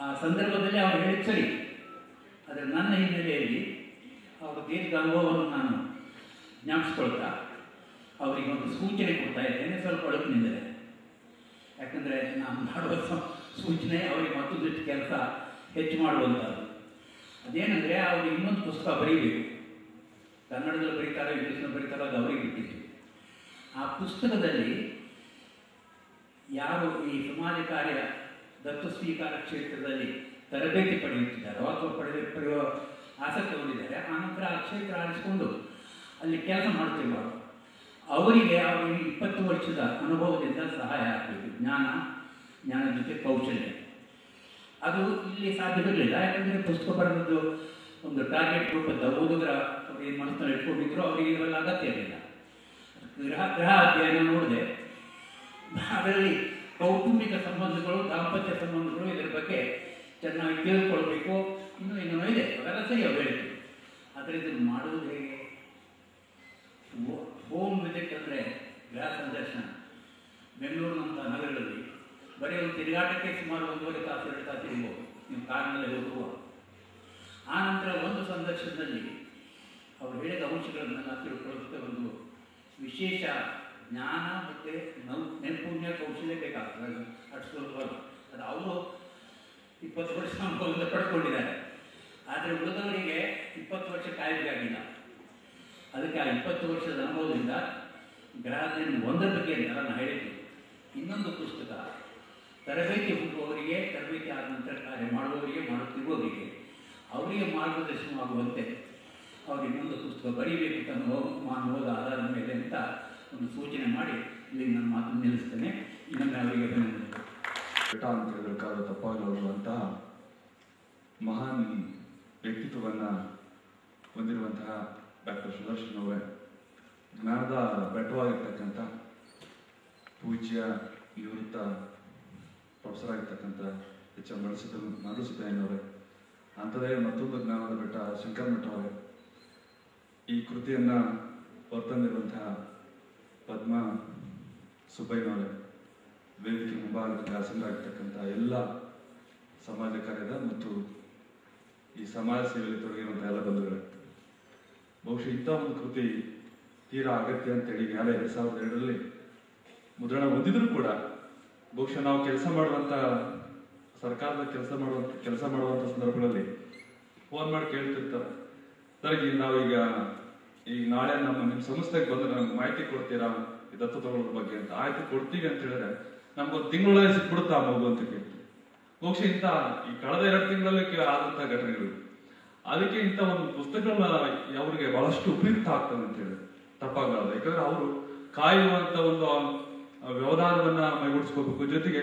Speaker 5: ಆ ಸಂದರ್ಭದಲ್ಲಿ ಅವರು ಹೇಳಿದ ಸರಿ. ಆದರೆ ನನ್ನ ಹಿನ್ನೆಲೆಯಲ್ಲಿ ಅವರ ದೀರ್ಘ ಅನುಭವವನ್ನು ನಾನು ಜ್ಞಾಪಿಸ್ಕೊಳ್ತಾ ಅವರಿಗೆ ಒಂದು ಸೂಚನೆ ಕೊಡ್ತಾ ಇದ್ದೇನೆ, ಸ್ವಲ್ಪ ಅಳುಕಿನಿಂದಲೇ. ಯಾಕಂದರೆ ನಾನು ಮಾಡುವ ಸೂಚನೆ ಅವರಿಗೆ ಮತ್ತೊಂದಿಷ್ಟು ಕೆಲಸ ಹೆಚ್ಚು ಮಾಡುವಂಥದ್ದು. ಅದೇನೆಂದರೆ, ಅವರು ಇನ್ನೊಂದು ಪುಸ್ತಕ ಬರೀಬೇಕು. ಕನ್ನಡದಲ್ಲಿ ಬರೀತಾರೋ ಇಂಗ್ಲೀಷ್ನಲ್ಲಿ ಬರೀತಾರೋ ಅದು ಅವರಿಗೆ ಬಿಟ್ಟಿತ್ತು. ಆ ಪುಸ್ತಕದಲ್ಲಿ ಯಾರು ಈ ಸಮಾಜ ಕಾರ್ಯ ದತ್ತು ಸ್ವೀಕಾರ ಕ್ಷೇತ್ರದಲ್ಲಿ ತರಬೇತಿ ಪಡೆಯುತ್ತಿದ್ದಾರೋ ಅಥವಾ ಪಡೆಯುವ ಆಸಕ್ತಿ ಹೊಂದಿದ್ದಾರೆ, ಆನಂತರ ಆ ಕ್ಷೇತ್ರ ಆರಿಸಿಕೊಂಡು ಅಲ್ಲಿ ಕೆಲಸ ಮಾಡುತ್ತಿರುವರು ಅವರಿಗೆ 20 ವರ್ಷದ ಅನುಭವದಿಂದ ಸಹಾಯ ಆಗಬೇಕು. ಜ್ಞಾನ ಜೊತೆ ಕೌಶಲ್ಯ ಅದು ಇಲ್ಲಿ ಸಾಧ್ಯವಿರಲಿಲ್ಲ. ಯಾಕಂದರೆ ಪುಸ್ತಕ ಬರೆದದ್ದು ಒಂದು ಟಾರ್ಗೆಟ್ ಗ್ರೂಪದ ಓದುಗರ ಅವ್ರಿಗೆ ಮನಸ್ಸಿನಲ್ಲಿ ಇಟ್ಕೊಂಡಿದ್ರು, ಅವರಿಗೆ ಇವೆಲ್ಲ ಅಗತ್ಯ ಇರಲಿಲ್ಲ. ಗ್ರಹ ಅಧ್ಯಯನ ನೋಡಿದೆ, ಅದರಲ್ಲಿ ಕೌಟುಂಬಿಕ ಸಂಬಂಧಗಳು, ದಾಂಪತ್ಯ ಸಂಬಂಧಗಳು, ಇದರ ಬಗ್ಗೆ ಚೆನ್ನಾಗಿ ತಿಳಿದುಕೊಳ್ಬೇಕು, ಇನ್ನೂ ಇದೆ, ಅವೆಲ್ಲ ಸರಿ ಅವು ಹೇಳಿದ್ರು. ಆದರೆ ಇದನ್ನು ಮಾಡುವುದು ಹೇಗೆ? ಹೋಮ್ ವಿಸಿಟ್ ಅಂದರೆ ಗೃಹ ಸಂದರ್ಶನ. ಬೆಂಗಳೂರಿನಂಥ ನಗರಗಳಲ್ಲಿ ಬರೀ ಒಂದು ತಿರುಗಾಟಕ್ಕೆ ಸುಮಾರು 1.5 ತಾಸು 2 ತಾಸು ಇರ್ಬೋದು ನೀವು ಕಾರಿನಲ್ಲೇ ಹೋಗುವ. ಆ ನಂತರ ಒಂದು ಸಂದರ್ಶನದಲ್ಲಿ ಅವರು ಹೇಳಿದ ಅಂಶಗಳನ್ನೆಲ್ಲ ತಿಳ್ಕೊಳ್ಳೋದಕ್ಕೆ ಒಂದು ವಿಶೇಷ ಜ್ಞಾನ ಮತ್ತು ನೈಪುಣ್ಯ ಕೌಶಲ್ಯ ಬೇಕಾಗ್ತದೆ. ಅಷ್ಟು ಸುಲಭವಲ್ಲ. ಅದು ಅವರು 20 ವರ್ಷ ಅನುಭವದಿಂದ ಪಡ್ಕೊಂಡಿದ್ದಾರೆ. ಆದರೆ ಉಳಿದವರಿಗೆ 20 ವರ್ಷ ಕಾಯಬೇಕಾಗಿಲ್ಲ. ಅದಕ್ಕೆ ಆ 20 ವರ್ಷದ ಅನುಭವದಿಂದ ಗ್ರಹದಿಂದ ಒಂದರ ಬಗ್ಗೆ ನಾನು ಹೇಳಿದ್ದು. ಇನ್ನೊಂದು ಪುಸ್ತಕ ತರಬೇತಿ ಹುಟ್ಟುವವರಿಗೆ, ತರಬೇತಿ ಆದ ನಂತರ ಕಾರ್ಯ ಮಾಡುವವರಿಗೆ, ಮಾಡುತ್ತಿರುವವರಿಗೆ, ಅವರಿಗೆ ಮಾರ್ಗದರ್ಶನವಾಗುವಂತೆ ಅವರು ಇನ್ನೊಂದು ಪುಸ್ತಕ ಬರೀಬೇಕು ನಾನು ಹೋದ ಆಧಾರದ ಮೇಲೆ ಅಂತ ಒಂದು ಸೂಚನೆ ಮಾಡಿ ಇಲ್ಲಿ ನನ್ನ ಮಾತನ್ನು ನಿಲ್ಲಿಸ್ತೇನೆ. ಇನ್ನೊಮ್ಮೆ ಅವರಿಗೆ ಅಭಿನಂದನೆ.
Speaker 6: ಬೆಟ್ಟ ಅಂತ ಹೇಳಬೇಕಾದ ತಪ್ಪಾಗಲಾಗುವಂತಹ ಮಹಾನ್ ವ್ಯಕ್ತಿತ್ವವನ್ನು ಹೊಂದಿರುವಂತಹ ಡಾಕ್ಟರ್ ಸುದರ್ಶನ್ ಅವರೇ, ಜ್ಞಾನದ ಬೆಟ್ಟವಾಗಿರ್ತಕ್ಕಂಥ ಪೂಜ್ಯ ನಿವೃತ್ತ ಪ್ರೊಫೆಸರ್ ಆಗಿರ್ತಕ್ಕಂಥ ಎಚ್.ಎಂ. ಮರುಸಿದ್ದಯ್ಯನವರೇ, ಅಂಥದೇ ಮತ್ತೊಂದು ಜ್ಞಾನದ ಬೆಟ್ಟ ಶಂಕರಮಠ ಅವರೇ, ಈ ಕೃತಿಯನ್ನು ಹೊರತಂದಿರುವಂತಹ ಪದ್ಮ ಸುಬ್ಬಯ್ಯನವರೇ, ವೇದಿಕೆ ಮುಂಭಾಗದಲ್ಲಿ ಆಸೀನರಾಗಿರ್ತಕ್ಕಂಥ ಎಲ್ಲ ಸಮಾಜ ಕಾರ್ಯದ ಮತ್ತು ಈ ಸಮಾಜ ಸೇವೆಯಲ್ಲಿ ತೊಡಗಿರುವಂಥ ಎಲ್ಲ ಬಂಧುಗಳೇ, ಬಹುಶಃ ಇಂಥ ಒಂದು ಕೃತಿ ತೀರಾ ಅಗತ್ಯ ಅಂತೇಳಿ ಮ್ಯಾಲೆ 2002ರಲ್ಲಿ ಮುದ್ರಣ ಹೊಂದಿದ್ರು ಕೂಡ ಬಹುಶಃ ನಾವು ಕೆಲಸ ಮಾಡುವಂಥ ಸರ್ಕಾರದ ಕೆಲಸ ಮಾಡುವಂಥ ಸಂದರ್ಭಗಳಲ್ಲಿ ಫೋನ್ ಮಾಡಿ ಕೇಳ್ತಿರ್ತಾರೆ, ಸರ್ ನಾವೀಗ ನಾಳೆ ನಿಮ್ಮ ಸಂಸ್ಥೆಗೆ ಬಂದ್ರೆ ನಮ್ಗೆ ಮಾಹಿತಿ ಕೊಡ್ತೀರಾ ಈ ದತ್ತು ತಗೊಳ್ಳೋದ್ರ ಬಗ್ಗೆ ಅಂತ. ಆಯ್ತು ಕೊಡ್ತೀವಿ ಅಂತ ಹೇಳಿದ್ರೆ ನಮ್ಗೊಂದು ತಿಂಗಳೊಳಗೆ ಸಿಕ್ಬಿಡುತ್ತಾ ಮಗು ಅಂತ ಕೇಳ್ತೀವಿ. ಬಹುಶಃ ಇಂಥ ಈ ಕಳೆದ 2 ತಿಂಗಳಲ್ಲಿ ಆದಂಥ ಘಟನೆಗಳು, ಅದಕ್ಕೆ ಇಂಥ ಒಂದು ಪುಸ್ತಕಗಳನ್ನ ಅವ್ರಿಗೆ ಬಹಳಷ್ಟು ಉಪಯುಕ್ತ ಆಗ್ತದೆ ಅಂತ ಹೇಳಿ ತಪ್ಪಾಗಲಾರ್ದು. ಯಾಕಂದ್ರೆ ಅವರು ಕಾಯುವಂತ ಒಂದು ವ್ಯವಧಾನವನ್ನ ಮೈಗೂಡಿಸ್ಕೋಬೇಕು, ಜೊತೆಗೆ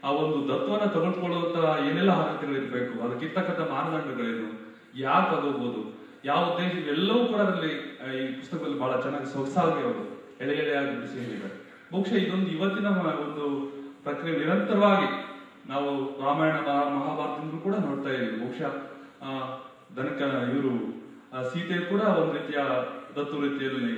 Speaker 6: ಆ ಒಂದು ದತ್ತವನ್ನ ತೆಗೆದುಕೊಳ್ಳುವಂತ ಏನೆಲ್ಲ ಅರ್ಹತೆಗಳಿರ್ಬೇಕು, ಅದಕ್ಕಿರ್ತಕ್ಕಂಥ ಮಾನದಂಡಗಳೇನು, ಯಾರು ತಗೋಬಹುದು, ಯಾವ ಉದ್ದೇಶ, ಎಲ್ಲವೂ ಕೂಡ ಅದರಲ್ಲಿ ಈ ಪುಸ್ತಕದಲ್ಲಿ ಬಹಳ ಚೆನ್ನಾಗಿ ಸೊಗಸಾಗಿ ಅವರು ಎಳೆಯಾಗಿ ಬಿಡಿಸಿ ಹೇಳಿದ್ದಾರೆ. ಬಹುಶಃ ಇದೊಂದು ಇವತ್ತಿನ ಒಂದು ಪ್ರಕ್ರಿಯೆ ನಿರಂತರವಾಗಿ ನಾವು ರಾಮಾಯಣ ಮಹಾಭಾರತದಿಂದಲೂ ಕೂಡ ನೋಡ್ತಾ ಇದ್ದೀವಿ. ಬಹುಶಃ ಇವರು ಸೀತೆ ಕೂಡ ಒಂದು ರೀತಿಯ ದತ್ತು ರೀತಿಯಲ್ಲಿ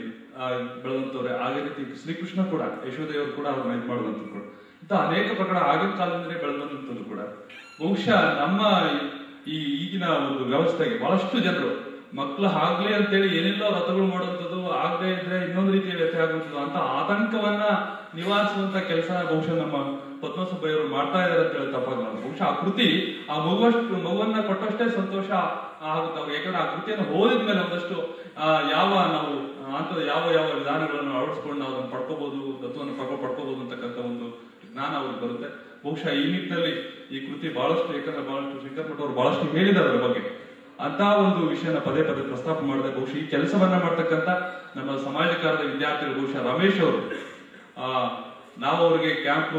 Speaker 6: ಬೆಳೆದಂತವ್ರೆ. ಹಾಗೆ ರೀತಿ ಶ್ರೀಕೃಷ್ಣ ಕೂಡ, ಯಶೋದೇವರು ಕೂಡ ಅವ್ರನ್ನ ಇದು ಮಾಡುವಂಥದ್ದು ಕೂಡ, ಇಂಥ ಅನೇಕ ಪ್ರಕರಣ ಆಗಿನ ಕಾಲದಿಂದಲೇ ಬೆಳೆದಂಥದ್ದು ಕೂಡ. ಬಹುಶಃ ನಮ್ಮ ಈಗಿನ ಒಂದು ವ್ಯವಸ್ಥೆಗೆ ಬಹಳಷ್ಟು ಜನರು ಮಕ್ಕಳು ಆಗ್ಲಿ ಅಂತೇಳಿ ಏನೆಲ್ಲ ವ್ರತಗಳು ಮಾಡುವಂಥದ್ದು, ಆಗದೆ ಇದ್ರೆ ಇನ್ನೊಂದು ರೀತಿಯ ವ್ಯತ್ಯಯ ಆಗುವಂಥದ್ದು ಅಂತ ಆತಂಕವನ್ನ ನಿವಾರಿಸುವಂತ ಕೆಲಸ ಬಹುಶಃ ನಮ್ಮ ಪದ್ಮಸುಬ್ಬಯ್ಯವರು ಮಾಡ್ತಾ ಇದ್ದಾರೆ ಅಂತ ಹೇಳಿ ತಪ್ಪಾಗಲ್ಲ. ಬಹುಶಃ ಆ ಕೃತಿ ಆ ಮಗುವನ್ನ ಕೊಟ್ಟಷ್ಟೇ ಸಂತೋಷ ಆಗುತ್ತೆ ಅವ್ರಿಗೆ. ಯಾಕಂದ್ರೆ ಆ ಕೃತಿಯನ್ನು ಓದಿದ್ಮೇಲೆ ಒಂದಷ್ಟು ಯಾವ ನಾವು ಅಂತ ಯಾವ ವಿಧಾನಗಳನ್ನು ಅಳವಡಿಸ್ಕೊಂಡು ನಾವು ಅದನ್ನು ಪಡ್ಕೋಬಹುದು, ದತ್ತವನ್ನು ಪಡ್ಕೋಬಹುದು ಅಂತಕ್ಕಂಥ ಒಂದು ಜ್ಞಾನ ಅವ್ರಿಗೆ ಬರುತ್ತೆ. ಬಹುಶಃ ಈ ನಿಟ್ಟಿನಲ್ಲಿ ಈ ಕೃತಿ ಬಹಳಷ್ಟು, ಯಾಕಂದ್ರೆ ಬಹಳಷ್ಟು ಶಂಕರಮಠ ಅವರು ಬಹಳಷ್ಟು ಹೇಳಿದ್ದಾರೆ ಅದರ ಬಗ್ಗೆ. ಅಂತ ಒಂದು ವಿಷಯನ ಪದೇ ಪದೇ ಪ್ರಸ್ತಾಪ ಮಾಡಿದೆ. ಬಹುಶಃ ಈ ಕೆಲಸವನ್ನ ಮಾಡ್ತಕ್ಕಂಥ ನಮ್ಮ ಸಮಾಜ ಕಾರ್ಯದ ವಿದ್ಯಾರ್ಥಿಗಳು, ಬಹುಶಃ ರಮೇಶ್ ಅವರು, ನಾವು ಅವರಿಗೆ ಕ್ಯಾಂಪ್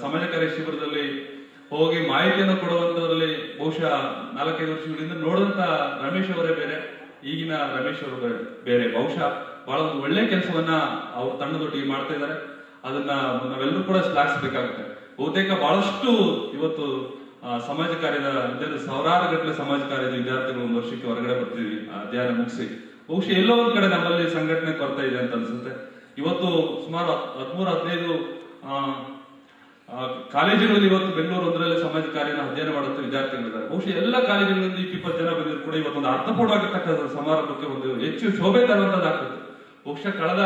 Speaker 6: ಸಮಾಜ ಕಾರ್ಯ ಶಿಬಿರದಲ್ಲಿ ಹೋಗಿ ಮಾಹಿತಿಯನ್ನು ಕೊಡುವಂತದ್ರಲ್ಲಿ ಬಹುಶಃ 4-5 ವರ್ಷಗಳಿಂದ ನೋಡಿದಂತ ರಮೇಶ್ ಅವರೇ ಬೇರೆ, ಈಗಿನ ರಮೇಶ್ ಅವರು ಬೇರೆ. ಬಹುಶಃ ಬಹಳ ಒಂದು ಒಳ್ಳೆ ಕೆಲಸವನ್ನ ಅವ್ರ ತಂಡದೊಟ್ಟಿಗೆ ಮಾಡ್ತಾ ಇದ್ದಾರೆ. ಅದನ್ನ ನಾವೆಲ್ಲರೂ ಕೂಡ ಶ್ಲಾಘಿಸಬೇಕಾಗುತ್ತೆ. ಬಹುತೇಕ ಬಹಳಷ್ಟು ಇವತ್ತು ಸಮಾಜ ಕಾರ್ಯದ ಸಾವಿರಾರು ಗಟ್ಟಲೆ ಸಮಾಜ ಕಾರ್ಯದ ವಿದ್ಯಾರ್ಥಿಗಳು 1 ವರ್ಷಕ್ಕೆ ಹೊರಗಡೆ ಬರ್ತೀವಿ ಅಧ್ಯಯನ ಮುಗಿಸಿ. ಬಹುಶಃ ಎಲ್ಲೋ ಒಂದ್ ಕಡೆ ನಮ್ಮಲ್ಲಿ ಸಂಘಟನೆ ಕೊರತೆ ಇದೆ ಅಂತ ಅನ್ಸುತ್ತೆ. ಇವತ್ತು ಸುಮಾರು 13-15 ಕಾಲೇಜುಗಳಲ್ಲಿ ಇವತ್ತು ಬೆಂಗಳೂರು ಒಂದರಲ್ಲಿ ಸಮಾಜ ಕಾರ್ಯನ ಅಧ್ಯಯನ ಮಾಡುವಂತ ವಿದ್ಯಾರ್ಥಿಗಳಿದ್ದಾರೆ. ಬಹುಶಃ ಎಲ್ಲ ಕಾಲೇಜುಗಳಿಂದ 20 ಜನ ಬಂದಿದ್ರು ಕೂಡ ಇವತ್ತೊಂದು ಅರ್ಥಪೂರ್ಣವಾಗಿರ್ತಕ್ಕಂಥ ಸಮಾರಂಭಕ್ಕೆ ಒಂದು ಹೆಚ್ಚು ಶೋಭೆ ತರುವಂತದ್ದಾಗ್ತದೆ. ಬಹುಶಃ ಕಳೆದ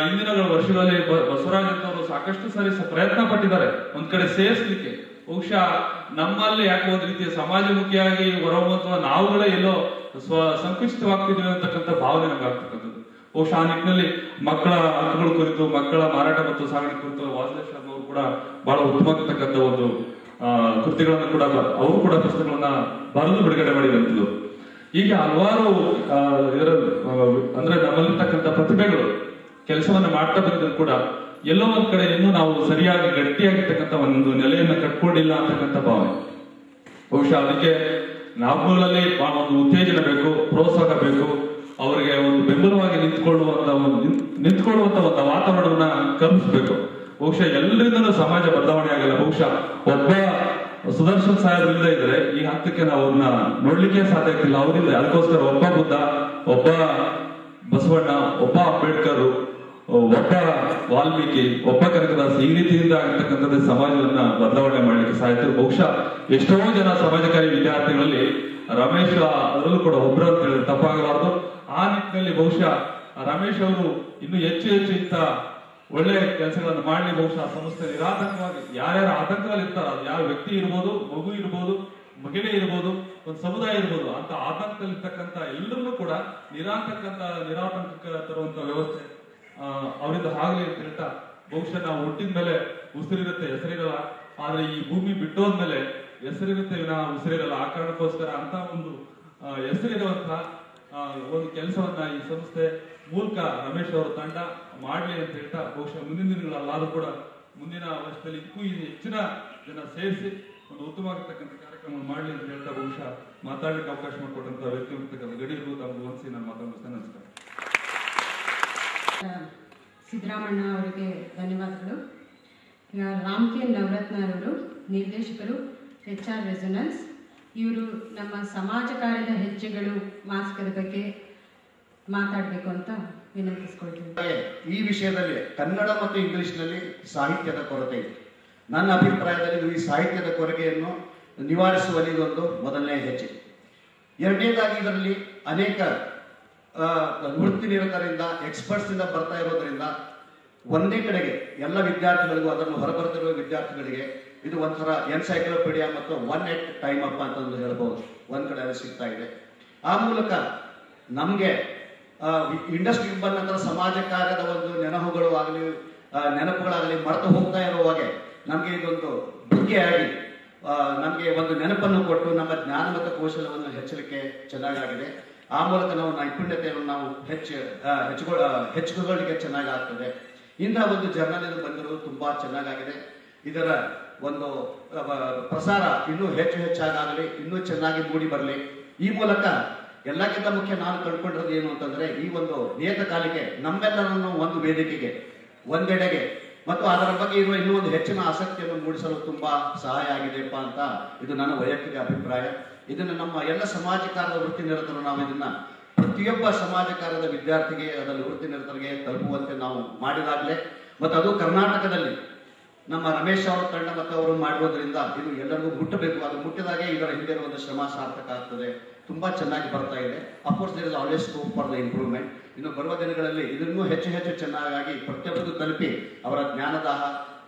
Speaker 6: ಹಿಂದಿನ ವರ್ಷಗಳಲ್ಲಿ ಬಸವರಾಜ್ ಅಂತವರು ಸಾಕಷ್ಟು ಸಾರಿ ಪ್ರಯತ್ನ ಪಟ್ಟಿದ್ದಾರೆ ಒಂದ್ ಕಡೆ ಸೇರಿಸಲಿಕ್ಕೆ. ಬಹುಶಃ ನಮ್ಮಲ್ಲಿ ಯಾಕೆ ಒಂದು ರೀತಿಯ ಸಮಾಜಮುಖಿಯಾಗಿ ಹೊರಹೊಮ್ಮುವ ನಾವುಗಳೇ ಎಲ್ಲೋ ಸಂಕುಚಿತವಾಗ್ತಿದ್ವಿ ಅಂತಕ್ಕಂಥ ಭಾವನೆ ನಮ್ಗೆ ಆಗ್ತಕ್ಕಂಥದ್ದು. ಬಹುಶಃ ಆ ನಿಟ್ಟಿನಲ್ಲಿ ಮಕ್ಕಳ ಹಕ್ಕುಗಳ ಕುರಿತು, ಮಕ್ಕಳ ಮಾರಾಟ ಮತ್ತು ಸಾಗಣೆ ಕುರಿತು ವಾಸುದೇವ್ ಶರ್ಮ ಅವರು ಕೂಡ ಬಹಳ ಉತ್ತಮವಾಗಿರ್ತಕ್ಕಂಥ ಒಂದು ಕೃತಿಗಳನ್ನು ಕೂಡ ಅವರು ಕೂಡ ಪುಸ್ತಕಗಳನ್ನ ಬರೆದು ಬಿಡುಗಡೆ ಮಾಡಿದಂಥದ್ದು. ಹೀಗೆ ಹಲವಾರು ಅಂದ್ರೆ ನಮ್ಮಲ್ಲಿರ್ತಕ್ಕಂಥ ಪ್ರತಿಭೆಗಳು ಕೆಲಸವನ್ನ ಮಾಡ್ತಾ ಬಂದಿದ್ರು ಕೂಡ ಎಲ್ಲೋ ಒಂದ್ ಕಡೆ ಇನ್ನೂ ನಾವು ಸರಿಯಾಗಿ ಗಟ್ಟಿಯಾಗಿರ್ತಕ್ಕಂಥ ಒಂದು ನೆಲೆಯನ್ನ ಕಟ್ಕೊಂಡಿಲ್ಲ ಅಂತಕ್ಕಂಥ ಭಾವನೆ. ಬಹುಶಃ ಅದಕ್ಕೆ ನಾವುಗಳಲ್ಲಿ ಒಂದು ಉತ್ತೇಜನ ಬೇಕು, ಪ್ರೋತ್ಸಾಹ ಬೇಕು, ಅವರಿಗೆ ಒಂದು ಬೆಂಬಲವಾಗಿ ನಿಂತ್ಕೊಳ್ಳುವಂತ ಒಂದು ವಾತಾವರಣವನ್ನ ಕಲ್ಪಿಸಬೇಕು. ಬಹುಶಃ ಎಲ್ಲರಿಂದಲೂ ಸಮಾಜ ಬದಲಾವಣೆ ಆಗಲ್ಲ. ಬಹುಶಃ ಒಬ್ಬ ಸುದರ್ಶನ್ ಸಾಹೇಬ್ ಇಲ್ಲದೆ ಇದ್ರೆ ಈ ಹಂತಕ್ಕೆ ನಾವು ಅವ್ರನ್ನ ನೋಡ್ಲಿಕ್ಕೆ ಸಾಧ್ಯ ಆಗ್ತಿಲ್ಲ. ಅವರಿಂದ ಅದಕ್ಕೋಸ್ಕರ ಒಬ್ಬ ಬುದ್ಧ, ಒಬ್ಬ ಬಸವಣ್ಣ, ಒಬ್ಬ ಅಂಬೇಡ್ಕರ್, ಒಬ್ಬ ವಾಲ್ಮೀಕಿ, ಒಬ್ಬ ಕನಕದಾಸ, ಈ ರೀತಿಯಿಂದ ಆಗ್ತಕ್ಕಂಥದ್ದು ಸಮಾಜವನ್ನ ಬದಲಾವಣೆ ಮಾಡ್ಲಿಕ್ಕೆ ಸಾಧ್ಯ. ಬಹುಶಃ ಎಷ್ಟೋ ಜನ ಸಮಾಜಕಾರಿ ವಿದ್ಯಾರ್ಥಿಗಳಲ್ಲಿ ರಮೇಶ್ ಅದರಲ್ಲೂ ಕೂಡ ಒಬ್ರು ಅಂತ ಹೇಳಿದ್ರೆ ತಪ್ಪಾಗಬಾರ್ದು. ಆ ನಿಟ್ಟಿನಲ್ಲಿ ಬಹುಶಃ ರಮೇಶ್ ಅವರು ಇನ್ನೂ ಹೆಚ್ಚು ಹೆಚ್ಚು ಇಂತ ಒಳ್ಳೆ ಕೆಲಸಗಳನ್ನು ಮಾಡಲಿ. ಬಹುಶಃ ಸಂಸ್ಥೆ ನಿರಾತಂಕವಾಗಿ ಯಾರ್ಯಾರ ಆತಂಕದಲ್ಲಿ ಇರ್ತಾರ, ಅದು ಯಾವ ವ್ಯಕ್ತಿ ಇರ್ಬೋದು, ಮಗು ಇರ್ಬೋದು, ಮಹಿಳೆ ಇರ್ಬೋದು, ಒಂದು ಸಮುದಾಯ ಇರ್ಬೋದು, ಅಂತ ಆತಂಕದಲ್ಲಿ ಇರ್ತಕ್ಕಂಥ ಎಲ್ಲರನ್ನೂ ಕೂಡ ನಿರಾತಂಕ ತರುವಂತ ವ್ಯವಸ್ಥೆ ಅವರಿಂದ ಆಗ್ಲಿ ಅಂತ ಹೇಳ್ತಾ, ಬಹುಶಃ ನಾವು ಹುಟ್ಟಿದ ಮೇಲೆ ಉಸಿರಿರುತ್ತೆ, ಹೆಸರಿರಲ್ಲ. ಆದ್ರೆ ಈ ಭೂಮಿ ಬಿಟ್ಟೋದ್ಮೇಲೆ ಹೆಸರಿರುತ್ತೆ ವಿನ ಉಸಿರಿರಲ್ಲ. ಆ ಕಾರಣಕ್ಕೋಸ್ಕರ ಅಂತ ಒಂದು ಹೆಸರಿರುವಂತಹ ಒಂದು ಕೆಲಸವನ್ನ ಈ ಸಂಸ್ಥೆ ಮೂಲಕ ರಮೇಶ್ ಅವರ ತಂಡ ಮಾಡ್ಲಿ ಅಂತ ಹೇಳ್ತಾ, ಬಹುಶಃ ಮುಂದಿನ ದಿನಗಳಲ್ಲಾದ್ರೂ ಕೂಡ ಮುಂದಿನ ವರ್ಷದಲ್ಲಿ ಇನ್ನೂ ಹೆಚ್ಚಿನ ಜನ ಸೇರಿಸಿ ಒಂದು ಉತ್ತಮವಾಗಿರ್ತಕ್ಕಂಥ ಕಾರ್ಯಕ್ರಮ ಮಾಡ್ಲಿ ಅಂತ ಹೇಳ್ತಾ, ಬಹುಶಃ ಮಾತಾಡ್ಲಿಕ್ಕೆ ಅವಕಾಶ ಮಾಡಿಕೊಟ್ಟಂತ ವ್ಯಕ್ತಿ ಇರ್ತಕ್ಕಂಥ ಗಡಿಯರು ತಮಗೆ ಒಂದ್ಸಿ ನಾನು ಮಾತಾಡ್ತೇನೆ. ನಮಸ್ಕಾರ.
Speaker 1: ಸಿದ್ದರಾಮಣ್ಣ ಅವರಿಗೆ ಧನ್ಯವಾದಗಳು. ರಾಮ್ ಕೆ ನವರತ್ನ ಅವರು ನಿರ್ದೇಶಕರು, HR ರೆಸೊನೆನ್ಸ್. ಇವರು ನಮ್ಮ ಸಮಾಜ ಕಾರ್ಯದ ಹೆಜ್ಜೆಗಳು ಮಾಸಿಕದ ಬಗ್ಗೆ ಮಾತಾಡಬೇಕು ಅಂತ ವಿನಂತಿಸ್ಕೊಳ್ತೀವಿ.
Speaker 7: ಈ ವಿಷಯದಲ್ಲಿ ಕನ್ನಡ ಮತ್ತು ಇಂಗ್ಲಿಷ್ನಲ್ಲಿ ಸಾಹಿತ್ಯದ ಕೊರತೆ ಇದೆ. ನನ್ನ ಅಭಿಪ್ರಾಯದಲ್ಲಿ ಈ ಸಾಹಿತ್ಯದ ಕೊರತೆಯನ್ನು ನಿವಾರಿಸುವಲ್ಲಿ ಇದೊಂದು ಮೊದಲನೇ ಹೆಜ್ಜೆ. ಎರಡನೇದಾಗಿ ಇದರಲ್ಲಿ ಅನೇಕ ವೃತ್ತಿ ನಿರತರಿಂದ, ಎಕ್ಸ್ಪರ್ಟ್ಸ್ ಇಂದ ಬರ್ತಾ ಇರೋದ್ರಿಂದ ಒಂದೇ ಕಡೆಗೆ ಎಲ್ಲ ವಿದ್ಯಾರ್ಥಿಗಳಿಗೂ, ಅದನ್ನು ಹೊರಬರ್ತಿರುವ ವಿದ್ಯಾರ್ಥಿಗಳಿಗೆ ಇದು ಒಂಥರ ಎನ್ಸೈಕ್ಲೋಪೀಡಿಯಾ ಮತ್ತು ಒನ್ ಎಟ್ ಟೈಮ್ ಅಪ್ ಅಂತ ಹೇಳ್ಬೋದು. ಒಂದ್ ಕಡೆ ಅದು ಸಿಗ್ತಾ ಇದೆ. ಆ ಮೂಲಕ ನಮಗೆ ಇಂಡಸ್ಟ್ರಿಗೆ ಬಂದ ನಂತರ ಸಮಾಜ ಕಾರ್ಯದ ಒಂದು ನೆನಪುಗಳಾಗಲಿ ಮರೆತು ಹೋಗ್ತಾ ಇರುವಾಗೆ ನಮಗೆ ಇದೊಂದು ಬುಗ್ಗೆಯಾಗಿ ನಮಗೆ ಒಂದು ನೆನಪನ್ನು ಕೊಟ್ಟು ನಮ್ಮ ಜ್ಞಾನ ಮತ್ತು ಕೌಶಲ್ಯವನ್ನು ಹೆಚ್ಚಲಿಕ್ಕೆ ಚೆನ್ನಾಗಾಗಿದೆ. ಆ ಮೂಲಕ ನಾವು ನೈಪುಣ್ಯತೆಯನ್ನು ನಾವು ಹೆಚ್ಚುಕೊಳ್ಳಲಿಕ್ಕೆ ಚೆನ್ನಾಗಾಗ್ತದೆ. ಇಂತಹ ಒಂದು ಜರ್ನಲಿಸಂ ಬಂದಿರೋದು ತುಂಬಾ ಚೆನ್ನಾಗಾಗಿದೆ. ಇದರ ಒಂದು ಪ್ರಸಾರ ಇನ್ನೂ ಹೆಚ್ಚಾಗಲಿ, ಇನ್ನೂ ಚೆನ್ನಾಗಿ ಮೂಡಿ ಬರಲಿ. ಈ ಮೂಲಕ ಎಲ್ಲಕ್ಕಿಂತ ಮುಖ್ಯ ನಾನು ಕಂಡುಕೊಂಡಿರೋದು ಏನು ಅಂತಂದ್ರೆ, ಈ ಒಂದು ನಿಯತಕಾಲಿಕೆ ನಮ್ಮೆಲ್ಲರನ್ನು ಒಂದು ವೇದಿಕೆಗೆ, ಒಂದೆಡೆಗೆ ಮತ್ತು ಅದರ ಬಗ್ಗೆ ಇರುವ ಇನ್ನೂ ಒಂದು ಹೆಚ್ಚಿನ ಆಸಕ್ತಿಯನ್ನು ಮೂಡಿಸಲು ತುಂಬಾ ಸಹಾಯ ಆಗಿದೆಯಪ್ಪ ಅಂತ ಇದು ನನ್ನ ವೈಯಕ್ತಿಕ ಅಭಿಪ್ರಾಯ. ಇದನ್ನು ನಮ್ಮ ಎಲ್ಲ ಸಮಾಜ ಕಾರ್ಯದ ವೃತ್ತಿ ನಿರತರು ನಾವು ಇದನ್ನ ಪ್ರತಿಯೊಬ್ಬ ಸಮಾಜ ಕಾರ್ಯದ ವಿದ್ಯಾರ್ಥಿಗೆ, ಅದರಲ್ಲಿ ವೃತ್ತಿ ನಿರತರಿಗೆ ತಲುಪುವಂತೆ ನಾವು ಮಾಡಿದಾಗಲೇ, ಮತ್ತು ಅದು ಕರ್ನಾಟಕದಲ್ಲಿ ನಮ್ಮ ರಮೇಶ್ ಅವರ ತಂಡ ಮತ್ತು ಅವರು ಮಾಡಿರೋದ್ರಿಂದ ಇದು ಎಲ್ಲರಿಗೂ ಮುಟ್ಟಬೇಕು. ಅದು ಮುಟ್ಟಿದಾಗೆ ಇದರ ಹಿಂದೆ ಒಂದು ಶ್ರಮ ಸಾರ್ಥಕ ಆಗ್ತದೆ. ತುಂಬಾ ಚೆನ್ನಾಗಿ ಬರ್ತಾ ಇದೆ. Of course there is always scope for the improvement. ಇನ್ನು ಬರುವ ದಿನಗಳಲ್ಲಿ ಇದನ್ನು ಹೆಚ್ಚು ಚೆನ್ನಾಗಿ ಪ್ರತಿಯೊಬ್ಬರಿಗೂ ತಲುಪಿ ಅವರ ಜ್ಞಾನದಾಹ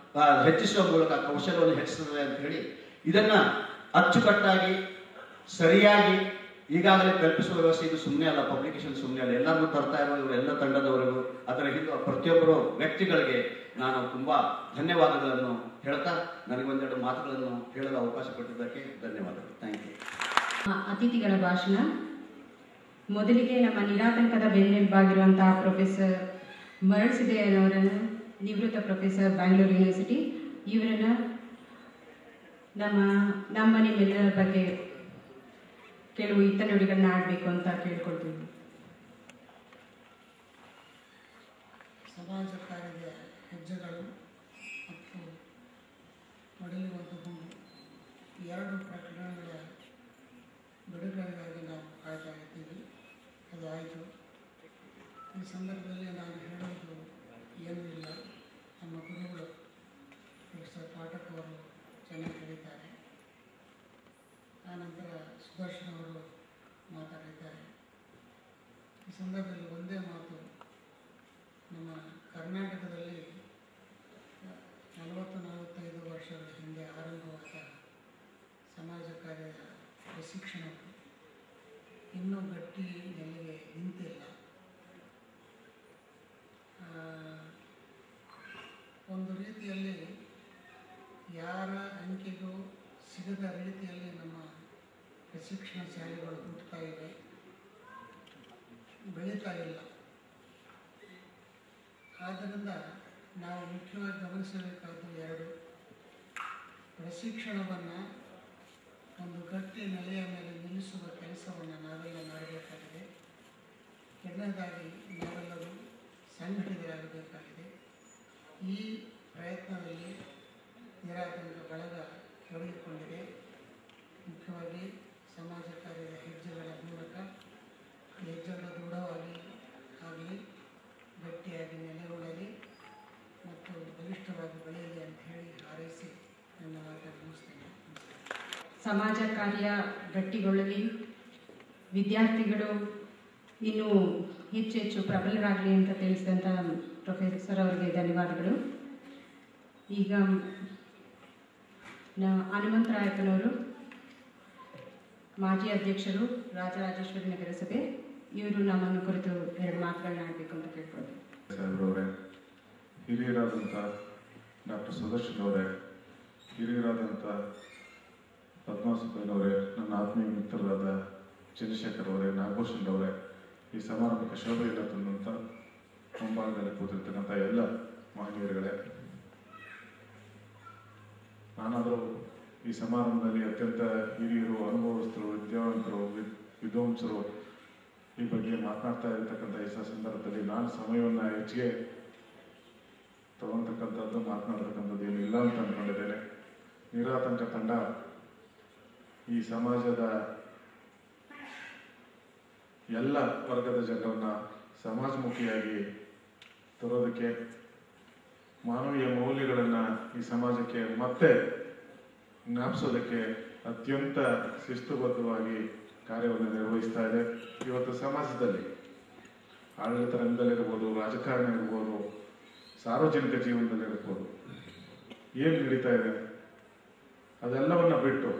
Speaker 7: ಹೆಚ್ಚಿಸುವ ಮೂಲಕ ಕೌಶಲ್ಯವನ್ನು ಹೆಚ್ಚಿಸುತ್ತದೆ ಅಂತ ಹೇಳಿ, ಇದನ್ನ ಅಚ್ಚುಕಟ್ಟಾಗಿ ಸರಿಯಾಗಿ ಈಗಾಗಲೇ ಕಲ್ಪಿಸುವ ವ್ಯವಸ್ಥೆ ಇದು ಸುಮ್ಮನೆ ಅಲ್ಲ, ಪಬ್ಲಿಕೇಶನ್ ಸುಮ್ಮನೆ ಅಲ್ಲ, ಎಲ್ಲರಿಗೂ ತರ್ತಾ ಇರೋ ಇವರೆಲ್ಲ ತಂಡದವರೆಗೂ, ಅದರ ಹಿಂದೆ ಪ್ರತಿಯೊಬ್ಬರು ವ್ಯಕ್ತಿಗಳಿಗೆ ನಾನು ತುಂಬಾ ಧನ್ಯವಾದಗಳನ್ನು ಹೇಳ್ತಾ, ನನಗೊಂದೆರಡು ಮಾತುಗಳನ್ನು ಹೇಳಲು ಅವಕಾಶ ಕೊಟ್ಟಿದ್ದಕ್ಕೆ ಧನ್ಯವಾದಗಳು. Thank you.
Speaker 1: ಅತಿಥಿಗಳ ಭಾಷಣ. ಮೊದಲಿಗೆ ನಮ್ಮ ನಿರಾತಂಕದ ಬೆನ್ನೆಲುಬಾಗಿರುವಂತಹ ಪ್ರೊಫೆಸರ್ ಮರಳಸಿದ್ದಯ್ಯನವರನ್ನು, ನಿವೃತ್ತ ಪ್ರೊಫೆಸರ್ ಬ್ಯಾಂಗ್ಳೂರು ಯೂನಿವರ್ಸಿಟಿ, ಇವರನ್ನ ನಿಮ್ಮೆಲ್ಲರ ಬಗ್ಗೆ ಕೆಲವು ಹಿತನುಡಿಗಳನ್ನ ಆಡಬೇಕು ಅಂತ ಕೇಳ್ಕೊಳ್ತೀವಿ.
Speaker 8: ಸಮಾಜ ಕಾರ್ಯದ ಹೆಜ್ಜೆಗಳು ಮತ್ತು ನಡೆಯುವಂತಹ ಎರಡು ಪ್ರಕರಣಗಳ ಬಿಡುಗಡೆಗಾಗಿ ನಾವು ಕಾಯ್ತಾ ಇದ್ದೀವಿ. ಅದು ಆಯಿತು. ಈ ಸಂದರ್ಭದಲ್ಲಿ ನಾನು ಹೇಳೋದು ಏನೂ ಇಲ್ಲ. ನಮ್ಮ ಗುರುಗಳು ಪ್ರೊಫೆಸರ್ ಪಾಠಕ್ ಅವರು ಚೆನ್ನಾಗಿ ಹೇಳಿದ್ದಾರೆ. ಆನಂತರ ಸುದರ್ಶನ್ ಅವರು ಮಾತಾಡಿದ್ದಾರೆ. ಈ ಸಂದರ್ಭದಲ್ಲಿ ಒಂದೇ ಮಾತು, ನಮ್ಮ ಕರ್ನಾಟಕದಲ್ಲಿ 40-45 ವರ್ಷಗಳ ಹಿಂದೆ ಆರಂಭವಾದ ಸಮಾಜ ಕಾರ್ಯದ ಪ್ರಶಿಕ್ಷಣವು ಇನ್ನೂ ಗಟ್ಟಿ ನೆಲೆಗೆ ನಿಂತಿಲ್ಲ. ಒಂದು ರೀತಿಯಲ್ಲಿ ಯಾರ ಅಂಕೆಗೂ ಸಿಗದ ರೀತಿಯಲ್ಲಿ ನಮ್ಮ ಪ್ರಶಿಕ್ಷಣ ಶಾಲೆಗಳು ಹುಟ್ಟುತ್ತಾ ಇವೆ, ಬೆಳೀತಾ ಇಲ್ಲ. ಆದ್ದರಿಂದ ನಾವು ಮುಖ್ಯವಾಗಿ ಗಮನಿಸಬೇಕಾದ ಎರಡು, ಪ್ರಶಿಕ್ಷಣವನ್ನು ಒಂದು ಗಟ್ಟಿ ನೆಲೆಯ ಮೇಲೆ ನಿಲ್ಲಿಸುವ ಕೆಲಸವನ್ನು ನಾವೆಲ್ಲ ಮಾಡಬೇಕಾಗಿದೆ. ಎರಡನೇದಾಗಿ ನಾವೆಲ್ಲರೂ ಸಂಘಟಿತರಾಗಬೇಕಾಗಿದೆ. ಈ ಪ್ರಯತ್ನದಲ್ಲಿ ನಿರಾತಂಕ ಬಳಗ ತೊಡಗಿಕೊಂಡಿದೆ.
Speaker 1: ಸಮಾಜ ಕಾರ್ಯ ಗಟ್ಟಿಗೊಳ್ಳಲಿ, ವಿದ್ಯಾರ್ಥಿಗಳು ಇನ್ನೂ ಹೆಚ್ಚು ಪ್ರಬಲರಾಗಲಿ ಅಂತ ತಿಳಿಸಿದಂಥ ಪ್ರೊಫೆಸರ್ ಅವರಿಗೆ ಧನ್ಯವಾದಗಳು. ಈಗ ಹನುಮಂತರಾಯಪ್ಪನವರು, ಮಾಜಿ ಅಧ್ಯಕ್ಷರು, ರಾಜರಾಜೇಶ್ವರಿ ನಗರಸಭೆ, ಇವರು ನಮ್ಮನ್ನು ಕುರಿತು 2 ಮಾತುಗಳನ್ನ ಆಡಬೇಕು ಅಂತ ಕೇಳ್ಕೊಳ್ತೀನಿ.
Speaker 6: ಸಾಹೇಬ್ರವರೇ, ಹಿರಿಯರಾದಂಥ ಡಾಕ್ಟರ್ ಸುದರ್ಶನ್ ಅವರೇ, ಹಿರಿಯರಾದಂಥ ಪದ್ಮಾಸುಬ್ಬಯ್ಯನವರೇ, ನನ್ನ ಆತ್ಮೀಯ ಮಿತ್ರರಾದ ಚಂದ್ರಶೇಖರ್ ಅವರೇ, ನಾಗಭೂಷಣ್ ಅವರೇ, ಈ ಸಮಾರಂಭಕ್ಕೆ ಶೋಭೆಯಿಂದ ತಂದಂಥ ಮುಂಭಾಗದಲ್ಲಿ ಕೂತಿರ್ತಕ್ಕಂಥ ಎಲ್ಲ ಮಹನೀಯರುಗಳೇ, ನಾನಾದರೂ ಈ ಸಮಾರಂಭದಲ್ಲಿ ಅತ್ಯಂತ ಹಿರಿಯರು, ಅನುಭವಸ್ಥರು, ವಿದ್ಯಾವಂತರು, ವಿದ್ವಾಂಸರು ಈ ಬಗ್ಗೆ ಮಾತನಾಡ್ತಾ ಇರತಕ್ಕಂಥ ಈ ಸಂದರ್ಭದಲ್ಲಿ ನಾನು ಸಮಯವನ್ನು ಹೆಚ್ಚಿಗೆ ತಗೊಳ್ತಕ್ಕಂಥದ್ದು, ಮಾತನಾಡತಕ್ಕಂಥದ್ದು ಏನು ಇಲ್ಲ ಅಂತ ಅಂದ್ಕೊಂಡಿದ್ದೇನೆ. ನಿರಾತಂಕ ತಂಡ ಈ ಸಮಾಜದ ಎಲ್ಲ ವರ್ಗದ ಜನರನ್ನ ಸಮಾಜಮುಖಿಯಾಗಿ ತರೋದಕ್ಕೆ, ಮಾನವೀಯ ಮೌಲ್ಯಗಳನ್ನು ಈ ಸಮಾಜಕ್ಕೆ ಮತ್ತೆ ಜ್ಞಾಪಿಸೋದಕ್ಕೆ ಅತ್ಯಂತ ಶಿಸ್ತುಬದ್ಧವಾಗಿ ಕಾರ್ಯವನ್ನು ನಿರ್ವಹಿಸ್ತಾ ಇದೆ. ಇವತ್ತು ಸಮಾಜದಲ್ಲಿ ಆಡಳಿತ ರಂಗದಲ್ಲಿರ್ಬೋದು, ರಾಜಕಾರಣ ಇರ್ಬೋದು, ಸಾರ್ವಜನಿಕ ಜೀವನದಲ್ಲಿರ್ಬೋದು, ಏನು ನಡೀತಾ ಇದೆ ಅದೆಲ್ಲವನ್ನ ಬಿಟ್ಟು